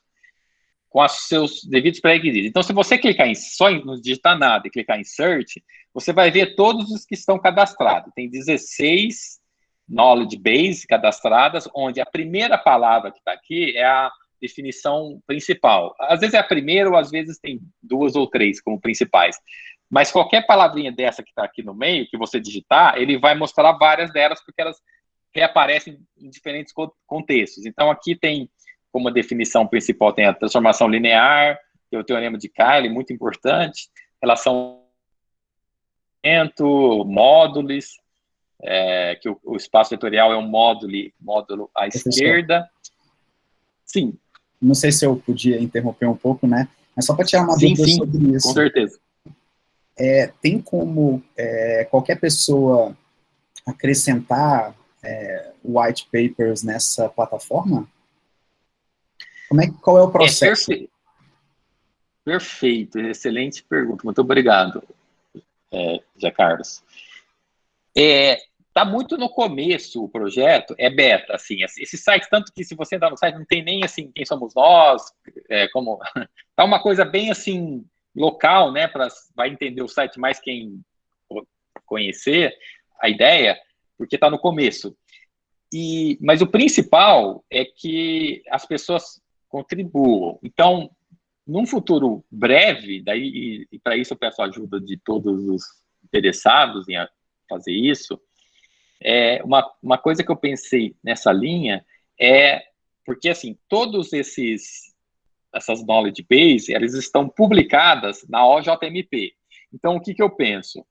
[SPEAKER 2] com os seus devidos pré-requisitos. Então, se você clicar não digitar nada e clicar em Search, você vai ver todos os que estão cadastrados. Tem 16 knowledge base cadastradas, onde a primeira palavra que está aqui é a definição principal. Às vezes é a primeira, ou às vezes tem 2 ou 3 como principais. Mas qualquer palavrinha dessa que está aqui no meio, que você digitar, ele vai mostrar várias delas, porque elas reaparecem em diferentes contextos. Então, aqui tem, como a definição principal, tem a transformação linear, tem o teorema de Cayley, muito importante, relação módulos, que o espaço vetorial é um módulo à esquerda. Sim.
[SPEAKER 1] Não sei se eu podia interromper um pouco, né? Mas só para tirar uma dúvida sobre isso.
[SPEAKER 2] Com certeza.
[SPEAKER 1] Tem como qualquer pessoa acrescentar white papers nessa plataforma? Qual é o processo?
[SPEAKER 2] Perfeito, excelente pergunta, muito obrigado, Zé Carlos. Tá muito no começo o projeto, é beta, assim, esse site, tanto que se você entrar no site, não tem nem, assim, quem somos nós, tá uma coisa bem, assim, local, né, vai entender o site mais quem conhecer a ideia, porque tá no começo. Mas o principal é que as pessoas contribuam. Então, num futuro breve, daí, e para isso eu peço a ajuda de todos os interessados em fazer isso, uma coisa que eu pensei nessa linha porque, assim, todos essas knowledge base, elas estão publicadas na OJMP. Então, o que eu penso?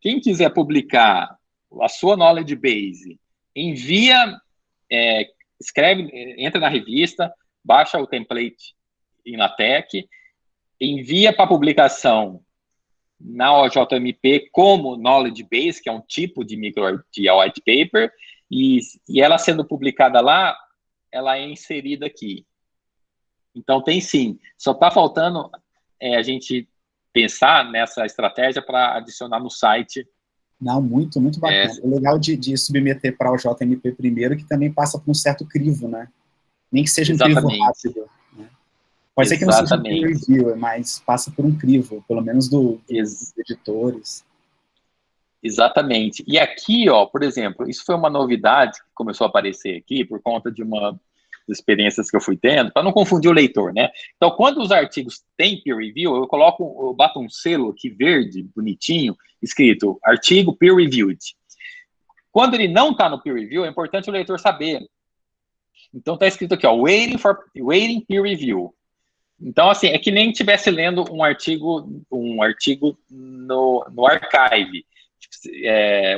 [SPEAKER 2] Quem quiser publicar a sua knowledge base, envia, escreve, entra na revista, baixa o template em LaTeX, envia para publicação na OJMP como knowledge base, que é um tipo de white paper, e ela sendo publicada lá, ela é inserida aqui. Então, tem sim. Só está faltando a gente pensar nessa estratégia para adicionar no site.
[SPEAKER 1] Não, muito, muito bacana. É legal de submeter para o JMP primeiro, que também passa por um certo crivo, né? Nem que seja um crivo rápido. Né? Pode ser que não seja um peer review, mas passa por um crivo, pelo menos dos editores.
[SPEAKER 2] Exatamente. E aqui, ó, por exemplo, isso foi uma novidade que começou a aparecer aqui por conta de uma das experiências que eu fui tendo, para não confundir o leitor, né? Então, quando os artigos têm peer review, eu bato um selo aqui verde, bonitinho, escrito artigo peer reviewed. Quando ele não está no peer review, é importante o leitor saber. Então, está escrito aqui, ó, waiting peer review. Então, assim, é que nem estivesse lendo um artigo no archive,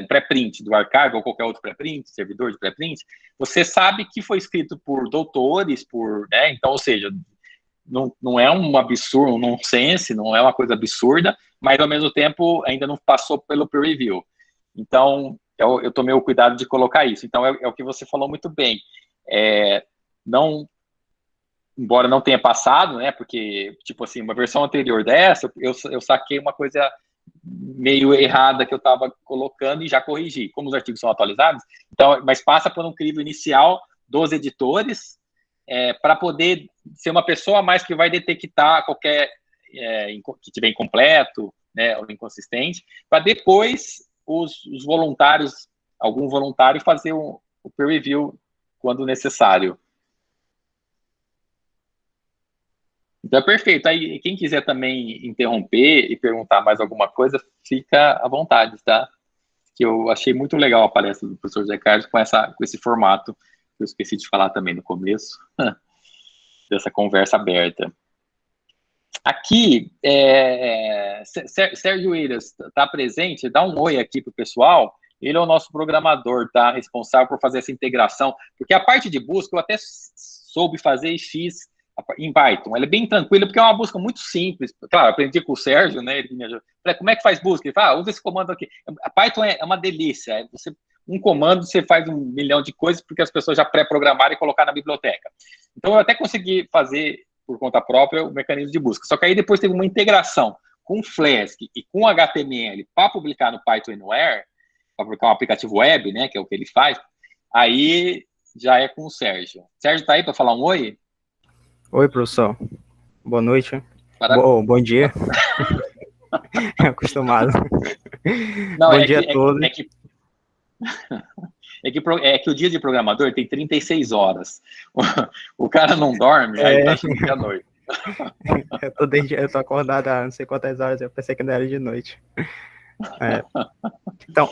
[SPEAKER 2] um pré-print do archive ou qualquer outro pré-print, servidor de pré-print, você sabe que foi escrito por doutores, né? Então, ou seja, não é um absurdo, um nonsense, não é uma coisa absurda, mas ao mesmo tempo ainda não passou pelo peer review. Então, eu tomei o cuidado de colocar isso. Então, é o que você falou muito bem. Embora não tenha passado, né, porque, tipo assim, uma versão anterior dessa, eu saquei uma coisa meio errada que eu estava colocando e já corrigi, como os artigos são atualizados, então, mas passa por um crivo inicial dos editores, para poder ser uma pessoa a mais que vai detectar qualquer que tiver incompleto, né, ou inconsistente, para depois os voluntários, algum voluntário fazer o peer review quando necessário. Então, é perfeito. Aí, quem quiser também interromper e perguntar mais alguma coisa, fica à vontade, tá? Que eu achei muito legal a palestra do professor Zé Carlos com esse formato, que eu esqueci de falar também no começo, dessa conversa aberta. Aqui, Sérgio Eiras está presente, dá um oi aqui para o pessoal. Ele é o nosso programador, tá? Responsável por fazer essa integração, porque a parte de busca eu até soube fazer e fiz em Python. Ela é bem tranquila, porque é uma busca muito simples. Claro, aprendi com o Sérgio, né? Ele me ajudou. Falei, como é que faz busca? Ele fala, usa esse comando aqui. A Python é uma delícia. Um comando, você faz 1 milhão de coisas, porque as pessoas já pré-programaram e colocaram na biblioteca. Então, eu até consegui fazer, por conta própria, o mecanismo de busca. Só que aí depois teve uma integração com Flask e com HTML para publicar no Python Anywhere, para publicar um aplicativo web, né, que é o que ele faz, aí já é com o Sérgio. Sérgio tá aí para falar um oi?
[SPEAKER 3] Oi, professor. Boa noite. Bom dia. Acostumado.
[SPEAKER 2] Não,
[SPEAKER 3] bom dia a todos.
[SPEAKER 2] É que o dia de programador tem 36 horas. O cara não dorme, aí tá achando que é noite.
[SPEAKER 3] Eu tô acordado há não sei quantas horas, eu pensei que não era de noite. Então,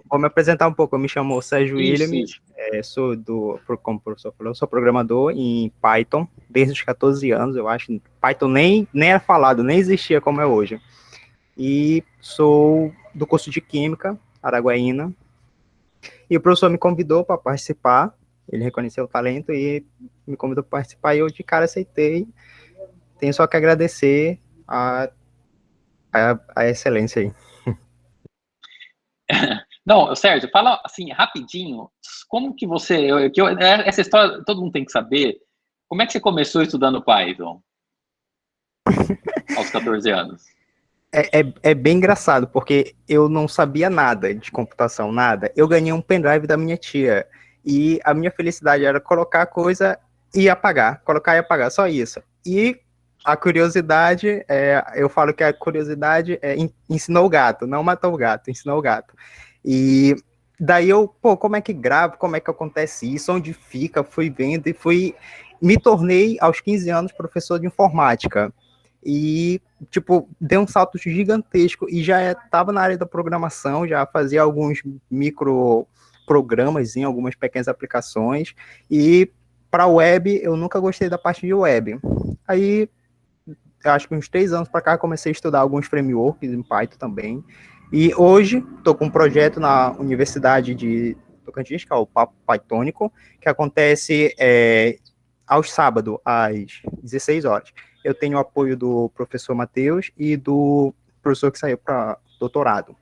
[SPEAKER 3] vou me apresentar um pouco, eu me chamo Sérgio Williams, como o professor falou, eu sou programador em Python desde os 14 anos, eu acho. Python nem é falado, nem existia como é hoje. E sou do curso de Química, Araguaína, e o professor me convidou para participar, ele reconheceu o talento e me convidou para participar, e eu de cara aceitei. Tenho só que agradecer a excelência aí.
[SPEAKER 2] Não, Sérgio, fala assim, rapidinho, como que você... essa história todo mundo tem que saber. Como é que você começou estudando Python? Aos 14 anos.
[SPEAKER 3] É bem engraçado, porque eu não sabia nada de computação, nada. Eu ganhei um pendrive da minha tia, e a minha felicidade era colocar a coisa e apagar, colocar e apagar, só isso. E a curiosidade, eu falo que a curiosidade ensinou o gato, não matou o gato, ensinou o gato. E daí como é que gravo, como é que acontece isso, onde fica, fui vendo e me tornei, aos 15 anos, professor de informática. E, dei um salto gigantesco e já estava na área da programação, já fazia alguns microprogramas, algumas pequenas aplicações, e para web, eu nunca gostei da parte de web. Aí, eu acho que uns 3 anos para cá, comecei a estudar alguns frameworks em Python também, e hoje estou com um projeto na Universidade de Tocantins, que é o Papo Pythônico, que acontece aos sábados, às 16 horas. Eu tenho o apoio do professor Matheus e do professor que saiu para doutorado.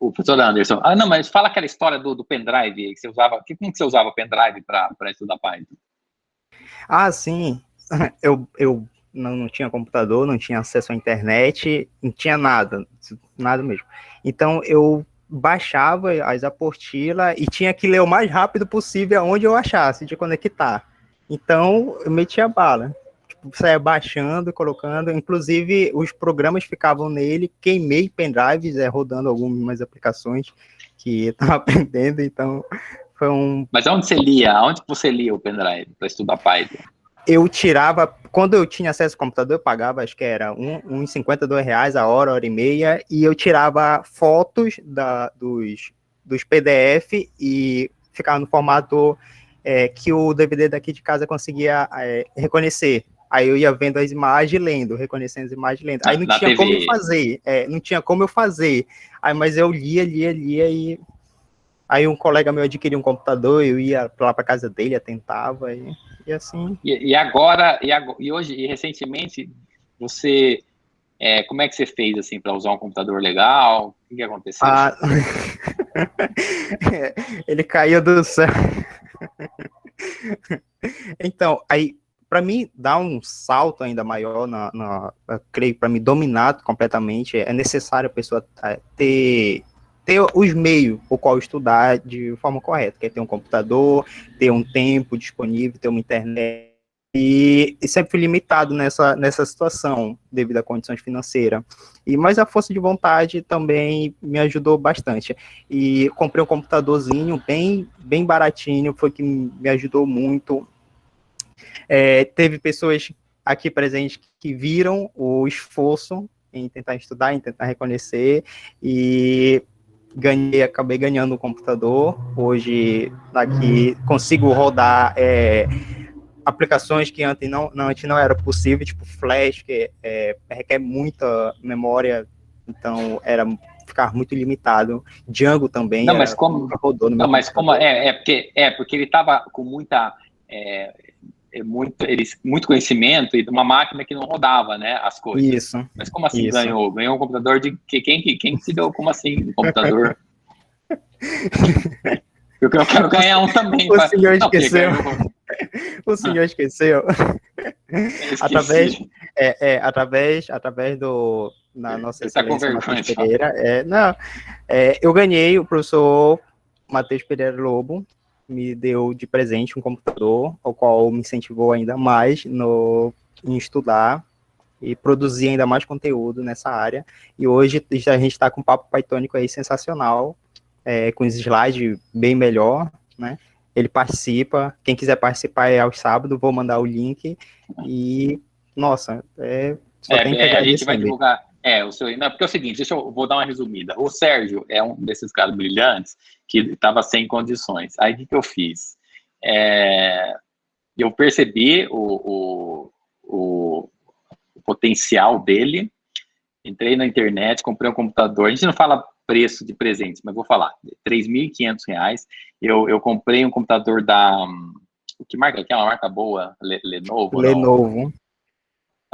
[SPEAKER 2] O professor Anderson. Não, mas fala aquela história do pendrive que você usava. Como que você usava pendrive para estudar Python?
[SPEAKER 3] Sim. Eu não tinha computador, não tinha acesso à internet, não tinha nada mesmo. Então, eu baixava as apostilas e tinha que ler o mais rápido possível aonde eu achasse de conectar. Então, eu metia bala. Saia baixando, colocando. Inclusive, os programas ficavam nele. Queimei pendrives, rodando algumas aplicações que eu estava aprendendo. Então, foi um...
[SPEAKER 2] Mas onde você lia? Onde você lia o pendrive para estudar Python?
[SPEAKER 3] Eu tirava... Quando eu tinha acesso ao computador, eu pagava, acho que era uns R$52 a hora e meia. E eu tirava fotos dos PDF e ficava no formato... que o DVD daqui de casa conseguia reconhecer. Aí eu ia vendo as imagens, lendo, reconhecendo as imagens, lendo. Aí não tinha como eu fazer. Não tinha como eu fazer. Aí, mas eu lia e... Aí um colega meu adquiriu um computador, eu ia lá para casa dele, tentava, e assim...
[SPEAKER 2] E hoje, e recentemente, você... como é que você fez, assim, para usar um computador legal? O que aconteceu?
[SPEAKER 3] Ele caiu do céu. Então, aí, para mim dar um salto ainda maior, eu creio, para me dominar completamente, é necessário a pessoa ter os meios por qual estudar de forma correta, que é ter um computador, ter um tempo disponível, ter uma internet, e sempre fui limitado nessa situação, devido a condições financeiras. Mas a força de vontade também me ajudou bastante. E comprei um computadorzinho bem baratinho, foi que me ajudou muito. Teve pessoas aqui presentes que viram o esforço em tentar estudar, em tentar reconhecer, e acabei ganhando um computador. Hoje, aqui, consigo rodar aplicações que antes não era possível, tipo Flash, que requer muita memória, então ficar muito limitado. Django também.
[SPEAKER 2] Não, mas como rodou no meu computador. Porque ele estava com muito conhecimento e de uma máquina que não rodava, né, as coisas.
[SPEAKER 3] Isso.
[SPEAKER 2] Mas como assim ganhou? Ganhou um computador de quem se deu? Como assim, um computador? Eu quero ganhar um também.
[SPEAKER 3] O senhor esqueceu. O senhor esqueceu. através na nossa
[SPEAKER 2] Ele tá com
[SPEAKER 3] excelência
[SPEAKER 2] vergonha,
[SPEAKER 3] Matheus Pereira, eu ganhei, o professor Matheus Pereira Lobo me deu de presente um computador, o qual me incentivou ainda mais em estudar e produzir ainda mais conteúdo nessa área. E hoje a gente está com um papo pythonico aí sensacional, com os slides bem melhor, né? Ele participa, quem quiser participar é aos sábados, vou mandar o link, e, nossa, só tem que
[SPEAKER 2] a gente vai
[SPEAKER 3] agradecer mesmo.
[SPEAKER 2] divulgar. O seu. Não, porque é o seguinte, vou dar uma resumida. O Sérgio é um desses caras brilhantes que estava sem condições. Aí o que eu fiz? Eu percebi o potencial dele, entrei na internet, comprei um computador. A gente não fala preço de presentes, mas vou falar. R$3.500. Eu comprei um computador da... Que marca que é? Uma marca boa? Lenovo?
[SPEAKER 3] Lenovo.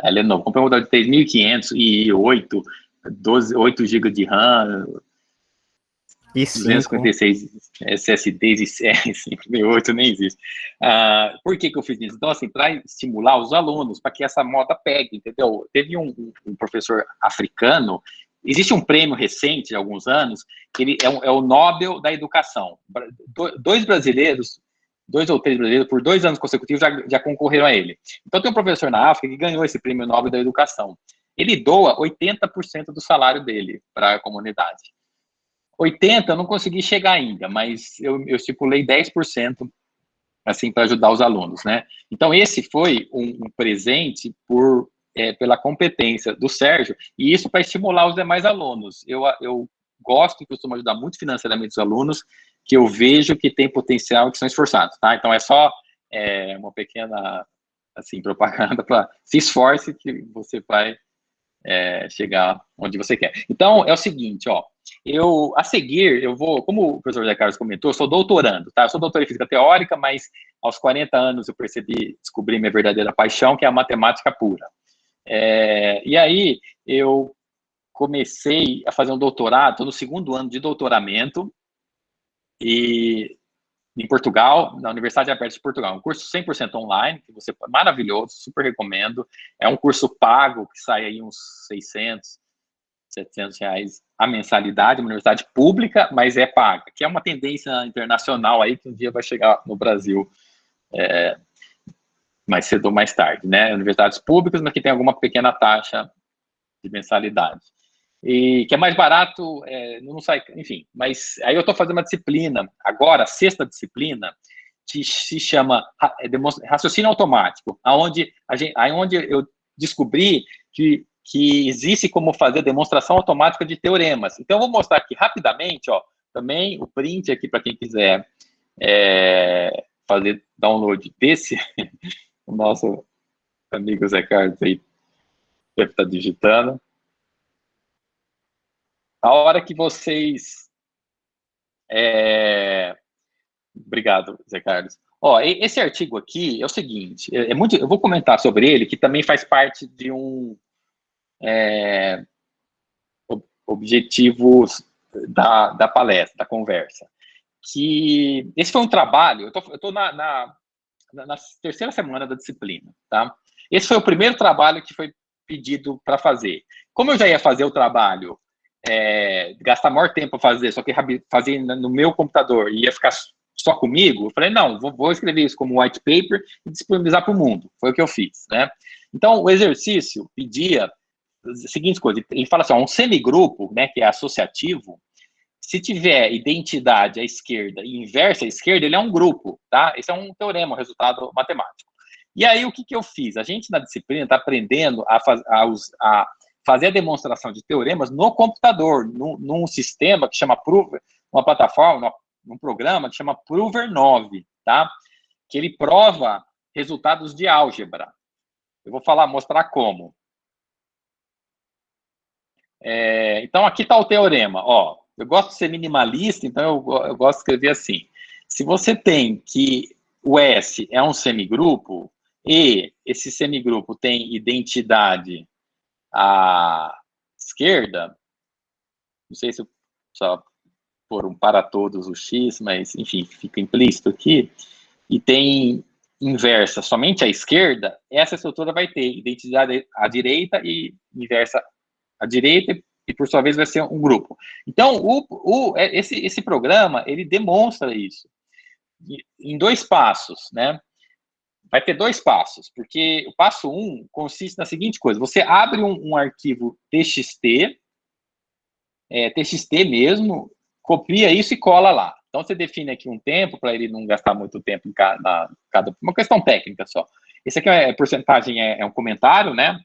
[SPEAKER 2] Lenovo. Comprei um computador de 3.500 e 8 GB de RAM,
[SPEAKER 3] e
[SPEAKER 2] 256 SSDs e 5.008 nem existe. Por que eu fiz isso? Então, assim, para estimular os alunos, para que essa moda pegue, entendeu? Teve um professor africano, existe um prêmio recente, de alguns anos, que ele é o Nobel da Educação. Dois ou três brasileiros, por 2 anos consecutivos, já concorreram a ele. Então, tem um professor na África que ganhou esse prêmio Nobel da Educação. Ele doa 80% do salário dele para a comunidade. 80% eu não consegui chegar ainda, mas eu estipulei 10%, assim, para ajudar os alunos, né? Então, esse foi um presente pela competência do Sérgio, e isso para estimular os demais alunos. Eu gosto e costumo ajudar muito financeiramente os alunos que eu vejo que tem potencial e que são esforçados, tá? Então, é só uma pequena, assim, propaganda para se esforce que você vai chegar onde você quer. Então, é o seguinte, ó, a seguir, eu vou, como o professor Zé Carlos comentou, eu sou doutorando, tá? Eu sou doutor em física teórica, mas aos 40 anos eu descobri minha verdadeira paixão, que é a matemática pura. E aí, eu comecei a fazer um doutorado, estou no 2º ano de doutoramento, em Portugal, na Universidade Aberta de Portugal, um curso 100% online, que maravilhoso, super recomendo. É um curso pago, que sai aí uns R$600, R$700 a mensalidade, uma universidade pública, mas é paga, que é uma tendência internacional aí que um dia vai chegar no Brasil mais cedo ou mais tarde, né? Universidades públicas, mas que tem alguma pequena taxa de mensalidade. E que é mais barato, não sai, enfim. Mas aí eu estou fazendo uma disciplina, agora, a 6ª disciplina, que se chama raciocínio automático, aonde eu descobri que existe como fazer demonstração automática de teoremas. Então, eu vou mostrar aqui rapidamente, ó, também o print aqui para quem quiser fazer download desse, o nosso amigo Zé Carlos aí deve estar digitando. A hora que vocês... Obrigado, Zé Carlos. Ó, esse artigo aqui é o seguinte, eu vou comentar sobre ele, que também faz parte de objetivos da palestra, da conversa. Que esse foi um trabalho, eu estou na 3ª semana da disciplina, tá? Esse foi o primeiro trabalho que foi pedido para fazer. Como eu já ia fazer o trabalho, gastar maior tempo para fazer, só que fazer no meu computador e ia ficar só comigo, eu falei, não, vou escrever isso como white paper e disponibilizar para o mundo. Foi o que eu fiz, né? Então, o exercício pedia as seguintes coisas. Ele fala assim, um semigrupo, né, que é associativo, se tiver identidade à esquerda e inversa à esquerda, ele é um grupo, tá? Esse é um teorema, um resultado matemático. E aí, o que eu fiz? A gente, na disciplina, está aprendendo a fazer a demonstração de teoremas no computador, num sistema que chama Prover, uma plataforma, um programa que chama Prover 9, tá? Que ele prova resultados de álgebra. Eu vou mostrar como. Então, aqui está o teorema. Ó, eu gosto de ser minimalista, então eu gosto de escrever assim. Se você tem que o S é um semigrupo, e esse semigrupo tem identidade à esquerda, não sei se eu só pôr um para todos o X, mas, enfim, fica implícito aqui, e tem inversa somente à esquerda, essa estrutura vai ter identidade à direita e inversa à direita, e por sua vez vai ser um grupo. Então, esse programa, ele demonstra isso em 2 passos, né? Vai ter 2 passos, porque o passo 1 consiste na seguinte coisa: você abre um arquivo TXT, TXT mesmo, copia isso e cola lá. Então, você define aqui um tempo, para ele não gastar muito tempo em cada... Uma questão técnica só. Esse aqui porcentagem é um comentário, né?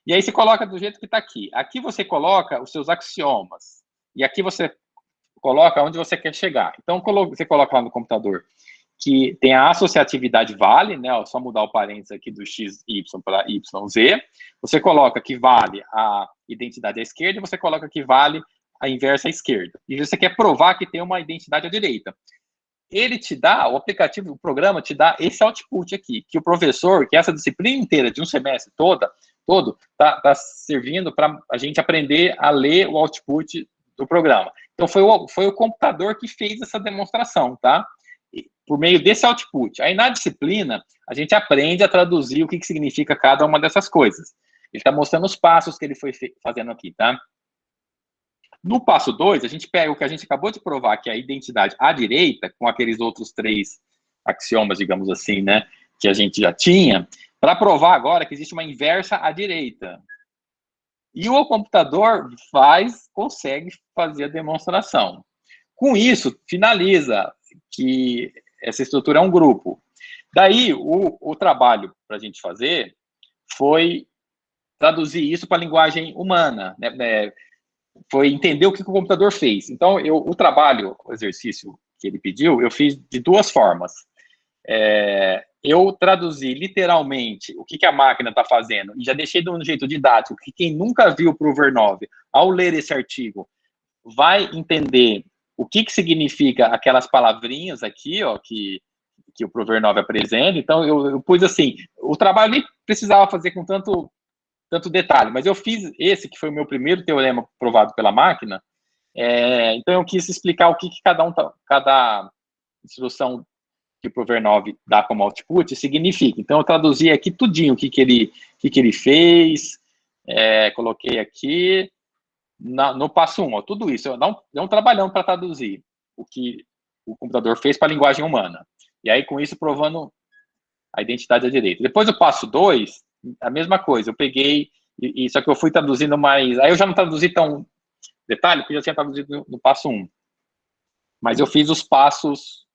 [SPEAKER 2] E aí você coloca do jeito que está aqui. Aqui você coloca os seus axiomas. E aqui você coloca onde você quer chegar. Então, você coloca lá no computador que tem a associatividade vale, né? Só mudar o parênteses aqui do x, y para y, z. Você coloca que vale a identidade à esquerda e você coloca que vale a inversa à esquerda. E você quer provar que tem uma identidade à direita. Ele te dá, o aplicativo, o programa te dá esse output aqui, que o professor, que essa disciplina inteira de um semestre todo, tá servindo para a gente aprender a ler o output do programa. Então, foi o computador que fez essa demonstração, tá? Por meio desse output. Aí, na disciplina, a gente aprende a traduzir o que significa cada uma dessas coisas. Ele está mostrando os passos que ele foi fazendo aqui, tá? No passo 2, a gente pega o que a gente acabou de provar, que é a identidade à direita, com aqueles outros 3 axiomas, digamos assim, né, que a gente já tinha, para provar agora que existe uma inversa à direita. E o computador consegue fazer a demonstração. Com isso, finaliza que essa estrutura é um grupo. Daí, o trabalho para a gente fazer foi traduzir isso para a linguagem humana, né, foi entender o que o computador fez. Então, o trabalho, o exercício que ele pediu, eu fiz de 2 formas. Eu traduzi literalmente o que a máquina está fazendo, e já deixei de um jeito didático, que quem nunca viu o Prover 9, ao ler esse artigo, vai entender o que significa aquelas palavrinhas aqui, ó, que o Prover 9 apresenta. Então, eu pus assim, o trabalho nem precisava fazer com tanto detalhe, mas eu fiz esse, que foi o meu primeiro teorema provado pela máquina, então eu quis explicar o que cada instrução que o Prover 9 dá como output significa. Então eu traduzi aqui tudinho, o que ele fez, coloquei aqui, no passo 1, ó, tudo isso, eu não trabalhando para traduzir o que o computador fez para a linguagem humana. E aí, com isso, provando a identidade à direita. Depois do passo 2, a mesma coisa, eu peguei, só que eu fui traduzindo mais, aí eu já não traduzi tão detalhe, porque eu já tinha traduzido no passo 1. Mas eu fiz os passos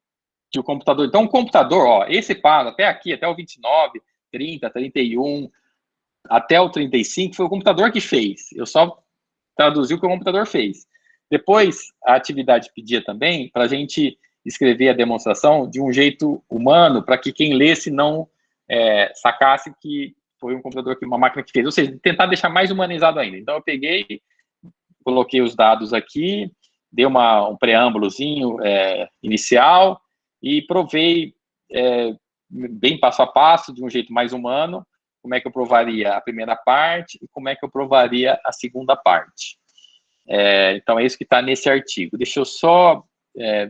[SPEAKER 2] que o computador... Então, o computador, ó, esse passo, até aqui, até o 29, 30, 31, até o 35, foi o computador que fez. Eu só traduzi o que o computador fez. Depois, a atividade pedia também para a gente escrever a demonstração de um jeito humano, para que quem lesse não sacasse que foi um computador, uma máquina que fez. Ou seja, tentar deixar mais humanizado ainda. Então, eu peguei, coloquei os dados aqui, dei um preâmbulozinho inicial e provei bem passo a passo, de um jeito mais humano, como é que eu provaria a primeira parte e como é que eu provaria a segunda parte. Então, é isso que está nesse artigo. Deixa eu só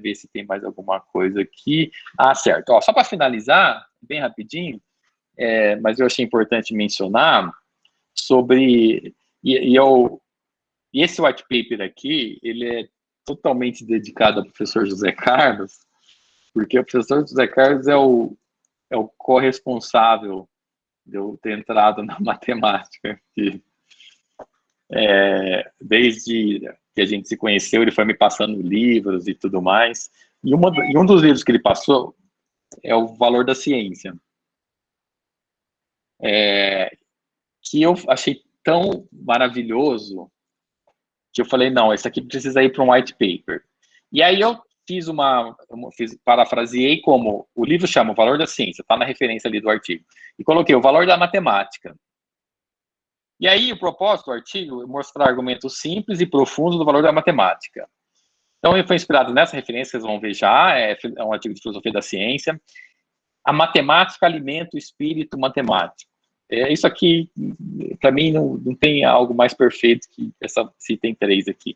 [SPEAKER 2] ver se tem mais alguma coisa aqui. Certo. Ó, só para finalizar, bem rapidinho, mas eu achei importante mencionar sobre... E esse white paper aqui, ele é totalmente dedicado ao professor José Carlos, porque o professor José Carlos é o corresponsável de eu ter entrado na matemática. Desde que a gente se conheceu, ele foi me passando livros e tudo mais. E um dos livros que ele passou é O Valor da Ciência, que eu achei tão maravilhoso que eu falei, não, esse aqui precisa ir para um white paper. E aí eu parafraseei como, o livro chama O Valor da Ciência, está na referência ali do artigo, e coloquei o valor da matemática. E aí o propósito do artigo é mostrar argumentos simples e profundos do valor da matemática. Então ele foi inspirado nessa referência, vocês vão ver já, é um artigo de filosofia da ciência. A matemática alimenta o espírito matemático. Isso aqui, para mim, não tem algo mais perfeito que esse item 3 aqui.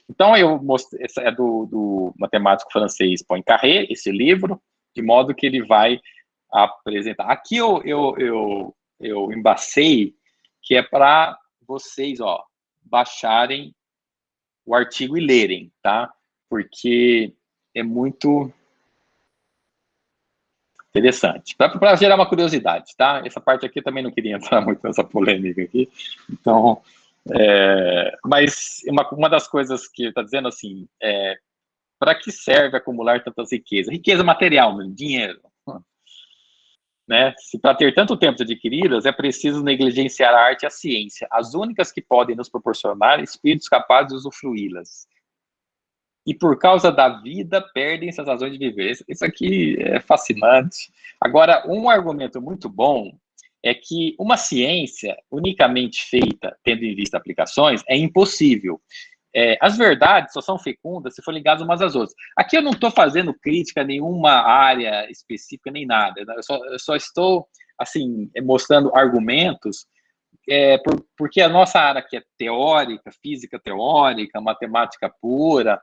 [SPEAKER 2] Então, eu mostrei, essa é do matemático francês Poincaré, esse livro, de modo que ele vai apresentar. Aqui eu embacei que é para vocês, ó, baixarem o artigo e lerem, tá? Porque é muito interessante. Para gerar uma curiosidade, tá? Essa parte aqui eu também não queria entrar muito nessa polêmica aqui. Então, mas uma das coisas que está dizendo assim, para que serve acumular tantas riquezas? Riqueza material, dinheiro. Né? Se para ter tanto tempo de adquiridas, é preciso negligenciar a arte e a ciência, as únicas que podem nos proporcionar espíritos capazes de usufruí-las. E por causa da vida, perdem-se as razões de viver. Isso aqui é fascinante. Agora, um argumento muito bom é que uma ciência unicamente feita, tendo em vista aplicações, é impossível. As verdades só são fecundas se forem ligadas umas às outras. Aqui eu não estou fazendo crítica a nenhuma área específica, nem nada. Eu só estou, assim, mostrando argumentos, porque a nossa área que é teórica, física teórica, matemática pura,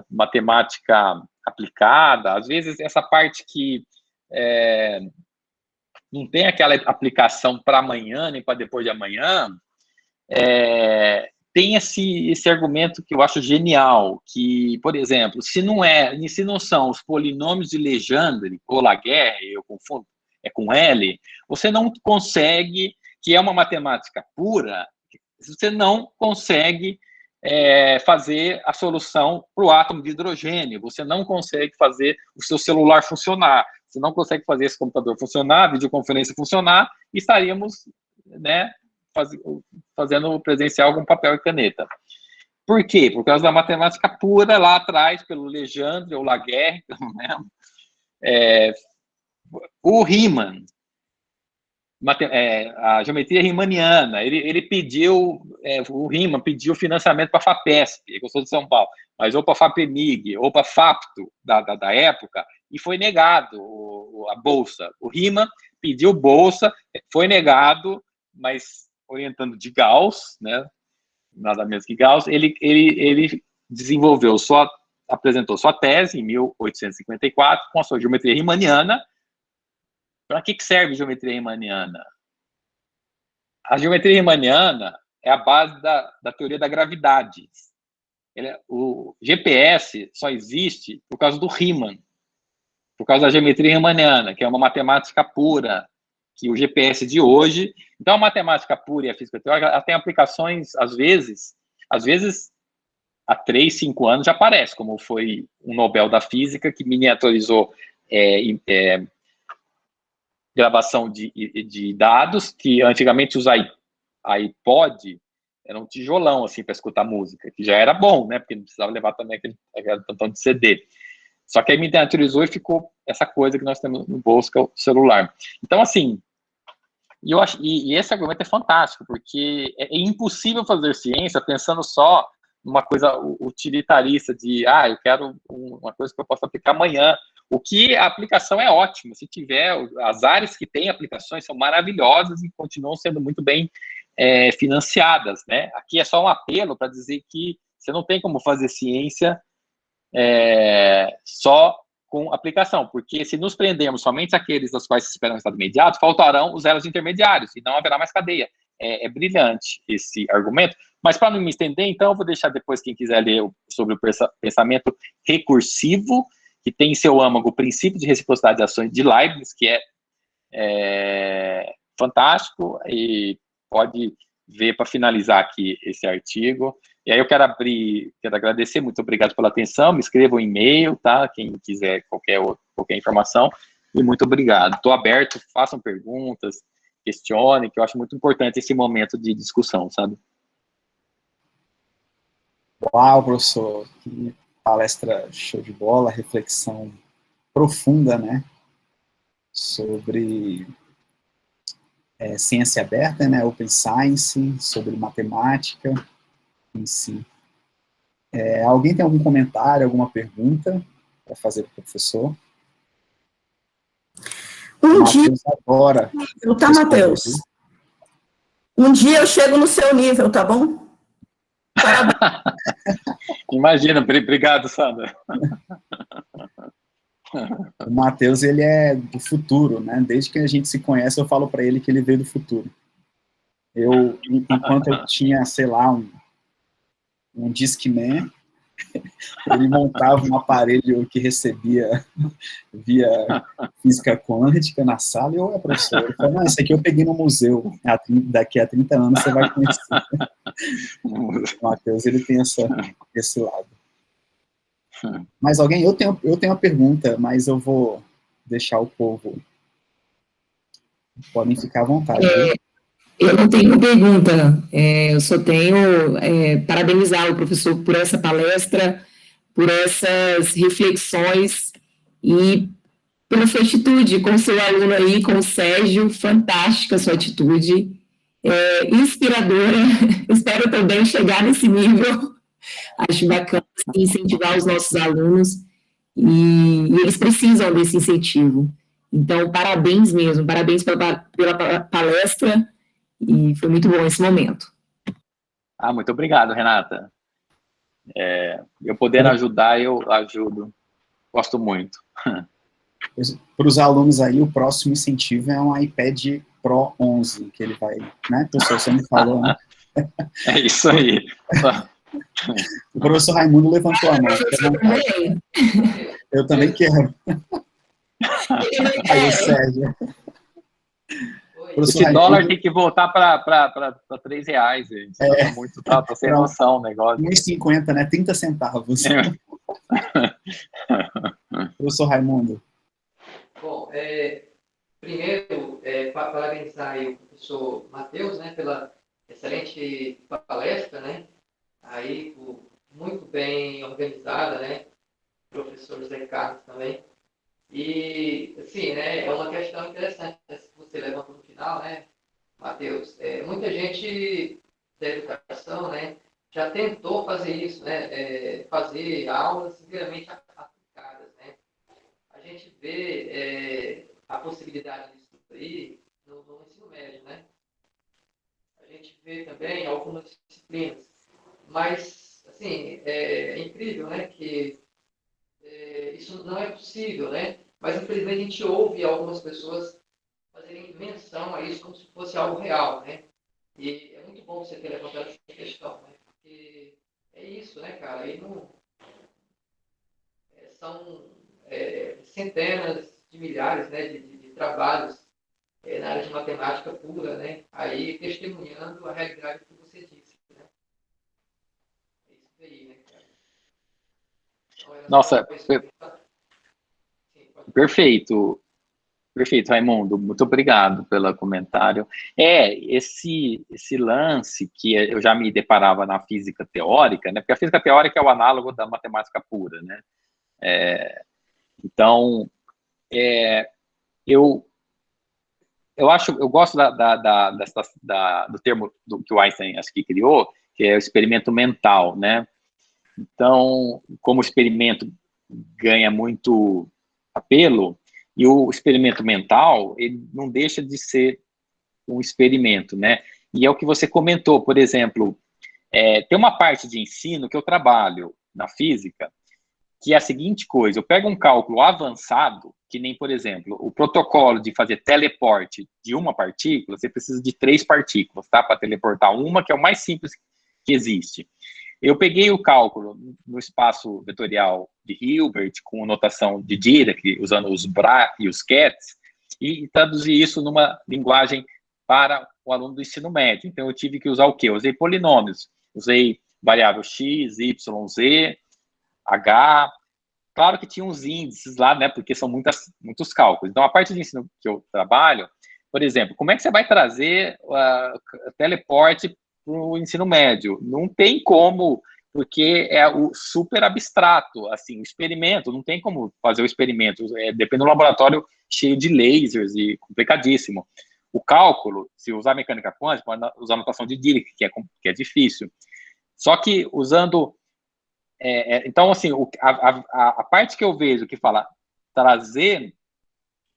[SPEAKER 2] matemática aplicada, às vezes essa parte que não tem aquela aplicação para amanhã, nem para depois de amanhã, tem esse argumento que eu acho genial, que, por exemplo, se não são os polinômios de Legendre ou Laguerre, eu confundo, é com L, você não consegue, que é uma matemática pura, você não consegue fazer a solução para o átomo de hidrogênio, você não consegue fazer o seu celular funcionar, você não consegue fazer esse computador funcionar, a videoconferência funcionar, e estaríamos, né, fazendo presencial com papel e caneta. Por quê? Por causa da matemática pura lá atrás, pelo Legendre ou Laguerre, não lembro. O Riemann, a geometria riemanniana, ele pediu, o Riemann pediu financiamento para a FAPESP, que eu sou de São Paulo, mas ou para a FAPEMIG, ou para a FAPTO, da época, e foi negado a bolsa. O Riemann pediu bolsa, foi negado, mas orientando de Gauss, né? Nada menos que Gauss, ele apresentou sua tese em 1854 com a sua geometria riemanniana. Para que serve geometria riemanniana? A geometria riemanniana é a base da teoria da gravidade. O GPS só existe por causa do Riemann, por causa da geometria riemanniana, que é uma matemática pura, que o GPS de hoje... Então, a matemática pura e a física teórica, ela tem aplicações, às vezes, há 3, 5 anos já aparece, como foi um Nobel da Física, que miniaturizou gravação de dados, que antigamente os iPod era um tijolão, assim, para escutar música, que já era bom, né, porque não precisava levar também aquele tantão de CD. Só que aí miniaturizou e ficou essa coisa que nós temos no bolso, que é o celular. Então, assim, e esse argumento é fantástico, porque é impossível fazer ciência pensando só numa coisa utilitarista de, eu quero uma coisa que eu possa aplicar amanhã. O que a aplicação é ótima, se tiver, as áreas que têm aplicações são maravilhosas e continuam sendo muito bem financiadas, né? Aqui é só um apelo para dizer que você não tem como fazer ciência só com aplicação, porque se nos prendermos somente aqueles dos quais se espera um estado imediato, faltarão os elos intermediários e não haverá mais cadeia. É brilhante esse argumento, mas para não me estender, então, eu vou deixar depois quem quiser ler sobre o pensamento recursivo, que tem em seu âmago o princípio de reciprocidade de ações de Leibniz, que é fantástico, e pode ver para finalizar aqui esse artigo. E aí eu quero agradecer, muito obrigado pela atenção, me escreva um e-mail, tá? Quem quiser qualquer informação, e muito obrigado. Estou aberto, façam perguntas, questionem, que eu acho muito importante esse momento de discussão, sabe?
[SPEAKER 1] Uau, professor, que palestra show de bola, reflexão profunda, né, sobre ciência aberta, né, open science, sobre matemática em si. Alguém tem algum comentário, alguma pergunta para fazer para o professor?
[SPEAKER 4] Matheus
[SPEAKER 1] agora.
[SPEAKER 4] Tá, Matheus? Um dia eu chego no seu nível, tá bom? Parabéns.
[SPEAKER 2] Imagina, obrigado, Sandra.
[SPEAKER 1] O Matheus, ele é do futuro, né? Desde que a gente se conhece, eu falo para ele que ele veio do futuro. Enquanto eu tinha, sei lá, um Discman, ele montava um aparelho que recebia via física quântica na sala, e eu, professor, ele falou, não, isso aqui eu peguei no museu, daqui a 30 anos você vai conhecer. O Matheus, ele tem esse lado. Mas eu tenho uma pergunta, mas eu vou deixar o povo, podem ficar à vontade.
[SPEAKER 4] Eu não tenho pergunta, eu só tenho parabenizar o professor por essa palestra, por essas reflexões e pela sua atitude com o seu aluno aí, com o Sérgio, fantástica a sua atitude, inspiradora, espero também chegar nesse nível, acho bacana incentivar os nossos alunos e eles precisam desse incentivo. Então, parabéns mesmo, parabéns pela palestra, e foi muito bom esse momento.
[SPEAKER 2] Muito obrigado, Renata. Eu podendo ajudar, eu ajudo. Gosto muito.
[SPEAKER 1] Para os alunos aí, o próximo incentivo é um iPad Pro 11, que ele vai, né, professor, você me falou, né?
[SPEAKER 2] É isso aí.
[SPEAKER 1] O professor Raimundo levantou a mão. Eu também quero. Aí, Sérgio.
[SPEAKER 2] Esse dólar tem que voltar para R$3, gente. Tá muito, tá sem noção o negócio.
[SPEAKER 1] 1,50, né? 30 centavos. Professor Raimundo.
[SPEAKER 5] Bom, primeiro, parabenizar aí o professor Matheus, né, pela excelente palestra, né? Aí, muito bem organizada, né? Professor Zé Carlos também. E, assim, né, é uma questão interessante que você levantou no final, né, Matheus? Muita gente da educação, né, já tentou fazer isso, né, fazer aulas inteiramente aplicadas, né? A gente vê a possibilidade disso aí no ensino médio, né? A gente vê também algumas disciplinas, mas, assim, é incrível, né, que isso não é possível, né? Mas, infelizmente, a gente ouve algumas pessoas fazerem menção a isso como se fosse algo real, né? E é muito bom você ter levantado essa questão, né? Porque é isso, né, cara? Aí não... são centenas de milhares, né, de trabalhos na área de matemática pura, né? Aí testemunhando a realidade que você disse, né? É isso aí, né, cara? Então,
[SPEAKER 2] nossa, perfeito. Perfeito, Raimundo. Muito obrigado pelo comentário. Esse lance que eu já me deparava na física teórica, né? Porque a física teórica é o análogo da matemática pura, né? Então, eu gosto do termo que o Einstein acho que criou, que é o experimento mental, né? Então, como o experimento ganha muito apelo, e o experimento mental, ele não deixa de ser um experimento, né? E é o que você comentou, por exemplo, tem uma parte de ensino que eu trabalho na física, que é a seguinte coisa, eu pego um cálculo avançado, que nem, por exemplo, o protocolo de fazer teleporte de uma partícula, você precisa de 3 partículas, tá? Para teleportar uma, que é o mais simples que existe. Eu peguei o cálculo no espaço vetorial de Hilbert, com notação de Dirac, usando os BRA e os CATs, e traduzi isso numa linguagem para o aluno do ensino médio. Então, eu tive que usar o quê? Eu usei polinômios, usei variável x, y, z, h. Claro que tinha uns índices lá, né, porque são muitos cálculos. Então, a parte de ensino que eu trabalho, por exemplo, como é que você vai trazer teleporte para o ensino médio? Não tem como, porque é o super abstrato, assim, o experimento, não tem como fazer o experimento, depende do laboratório cheio de lasers e complicadíssimo. O cálculo, se usar mecânica quântica, pode usar a notação de Dirac, que é difícil. Só que usando... então, assim, a parte que eu vejo que fala trazer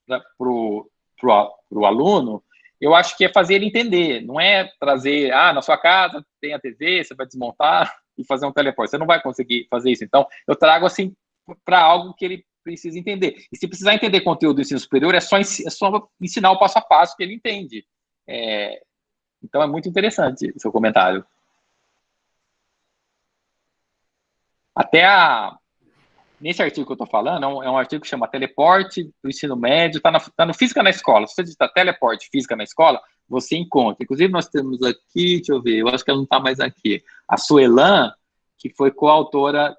[SPEAKER 2] para o aluno, eu acho que é fazer ele entender, não é trazer, na sua casa tem a TV, você vai desmontar e fazer um teleporte, você não vai conseguir fazer isso. Então, eu trago, assim, para algo que ele precisa entender. E se precisar entender conteúdo do ensino superior, é só ensinar o passo a passo que ele entende. Então, é muito interessante o seu comentário. Nesse artigo que eu estou falando, é um artigo que chama Teleporte do Ensino Médio, está no Física na Escola. Se você digitar Teleporte Física na Escola, você encontra. Inclusive, nós temos aqui, deixa eu ver, eu acho que ela não está mais aqui, a Suelan, que foi coautora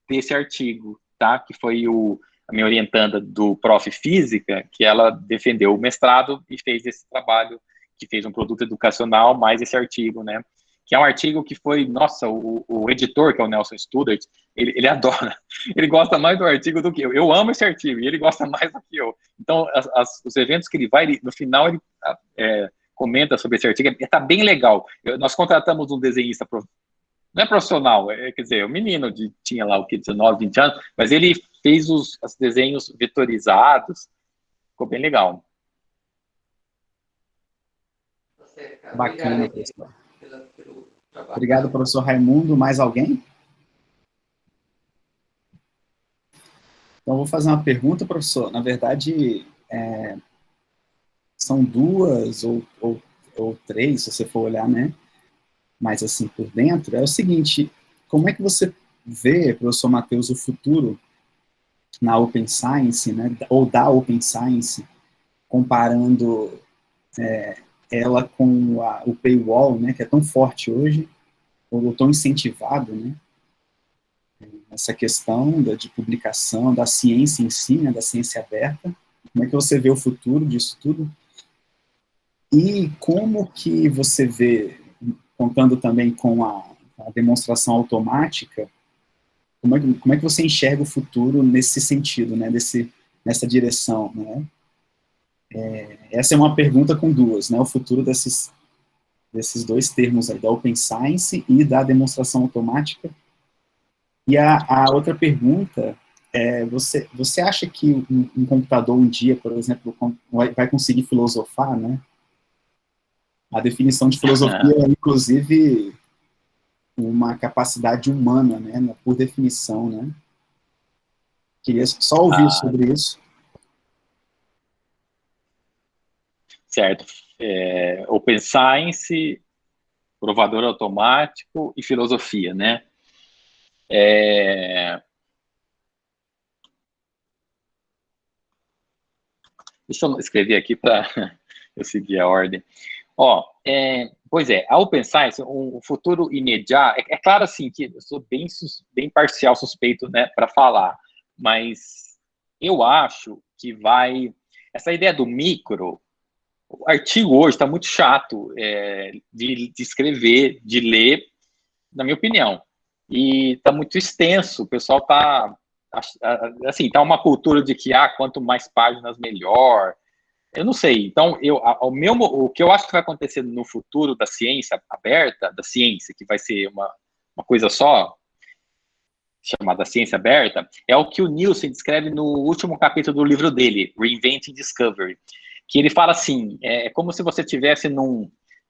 [SPEAKER 2] desse artigo, tá? Que foi a minha orientanda do Prof. Física, que ela defendeu o mestrado e fez esse trabalho, que fez um produto educacional, mais esse artigo, né? Que é um artigo que foi, nossa, o editor, que é o Nelson Studart, ele adora, ele gosta mais do artigo do que eu. Eu amo esse artigo, e ele gosta mais do que eu. Então, os eventos que ele vai, no final, ele comenta sobre esse artigo, está bem legal. Nós contratamos um desenhista, não é profissional, quer dizer, um menino tinha lá, 19, 20 anos, mas ele fez os desenhos vetorizados, ficou bem legal.
[SPEAKER 1] Bacana, pessoal. Obrigado, professor Raimundo. Mais alguém? Então, vou fazer uma pergunta, professor. Na verdade, são duas ou três, se você for olhar, né? Mas, assim, por dentro, é o seguinte, como é que você vê, professor Matheus, o futuro na Open Science, né? Ou da Open Science, comparando ela com o paywall, né? Que é tão forte hoje, ou tão incentivado, né? Essa questão de publicação, da ciência em si, né, da ciência aberta. Como é que você vê o futuro disso tudo? E como que você vê, contando também com a demonstração automática, como é que você enxerga o futuro nesse sentido, né, nessa direção, né? Essa é uma pergunta com duas, né, o futuro desses dois termos aí, da Open Science e da demonstração automática. E a outra pergunta é, você acha que um computador um dia, por exemplo, vai conseguir filosofar, né? A definição de filosofia é, inclusive, uma capacidade humana, né? Por definição, né? Queria só ouvir sobre isso.
[SPEAKER 2] Certo. Open Science, provador automático e filosofia, né? Deixa eu escrever aqui para eu seguir a ordem. Pois é, a Open Science, um futuro imediato, é claro assim que eu sou bem parcial, suspeito, né, para falar, mas eu acho que essa ideia do micro, o artigo hoje está muito chato de escrever, de ler, na minha opinião, e está muito extenso, o pessoal está, assim, está uma cultura de que, quanto mais páginas, melhor. Eu não sei. Então, o que eu acho que vai acontecer no futuro da ciência aberta, da ciência, que vai ser uma coisa só, chamada ciência aberta, é o que o Nielsen descreve no último capítulo do livro dele, Reinventing Discovery, que ele fala assim, é como se você tivesse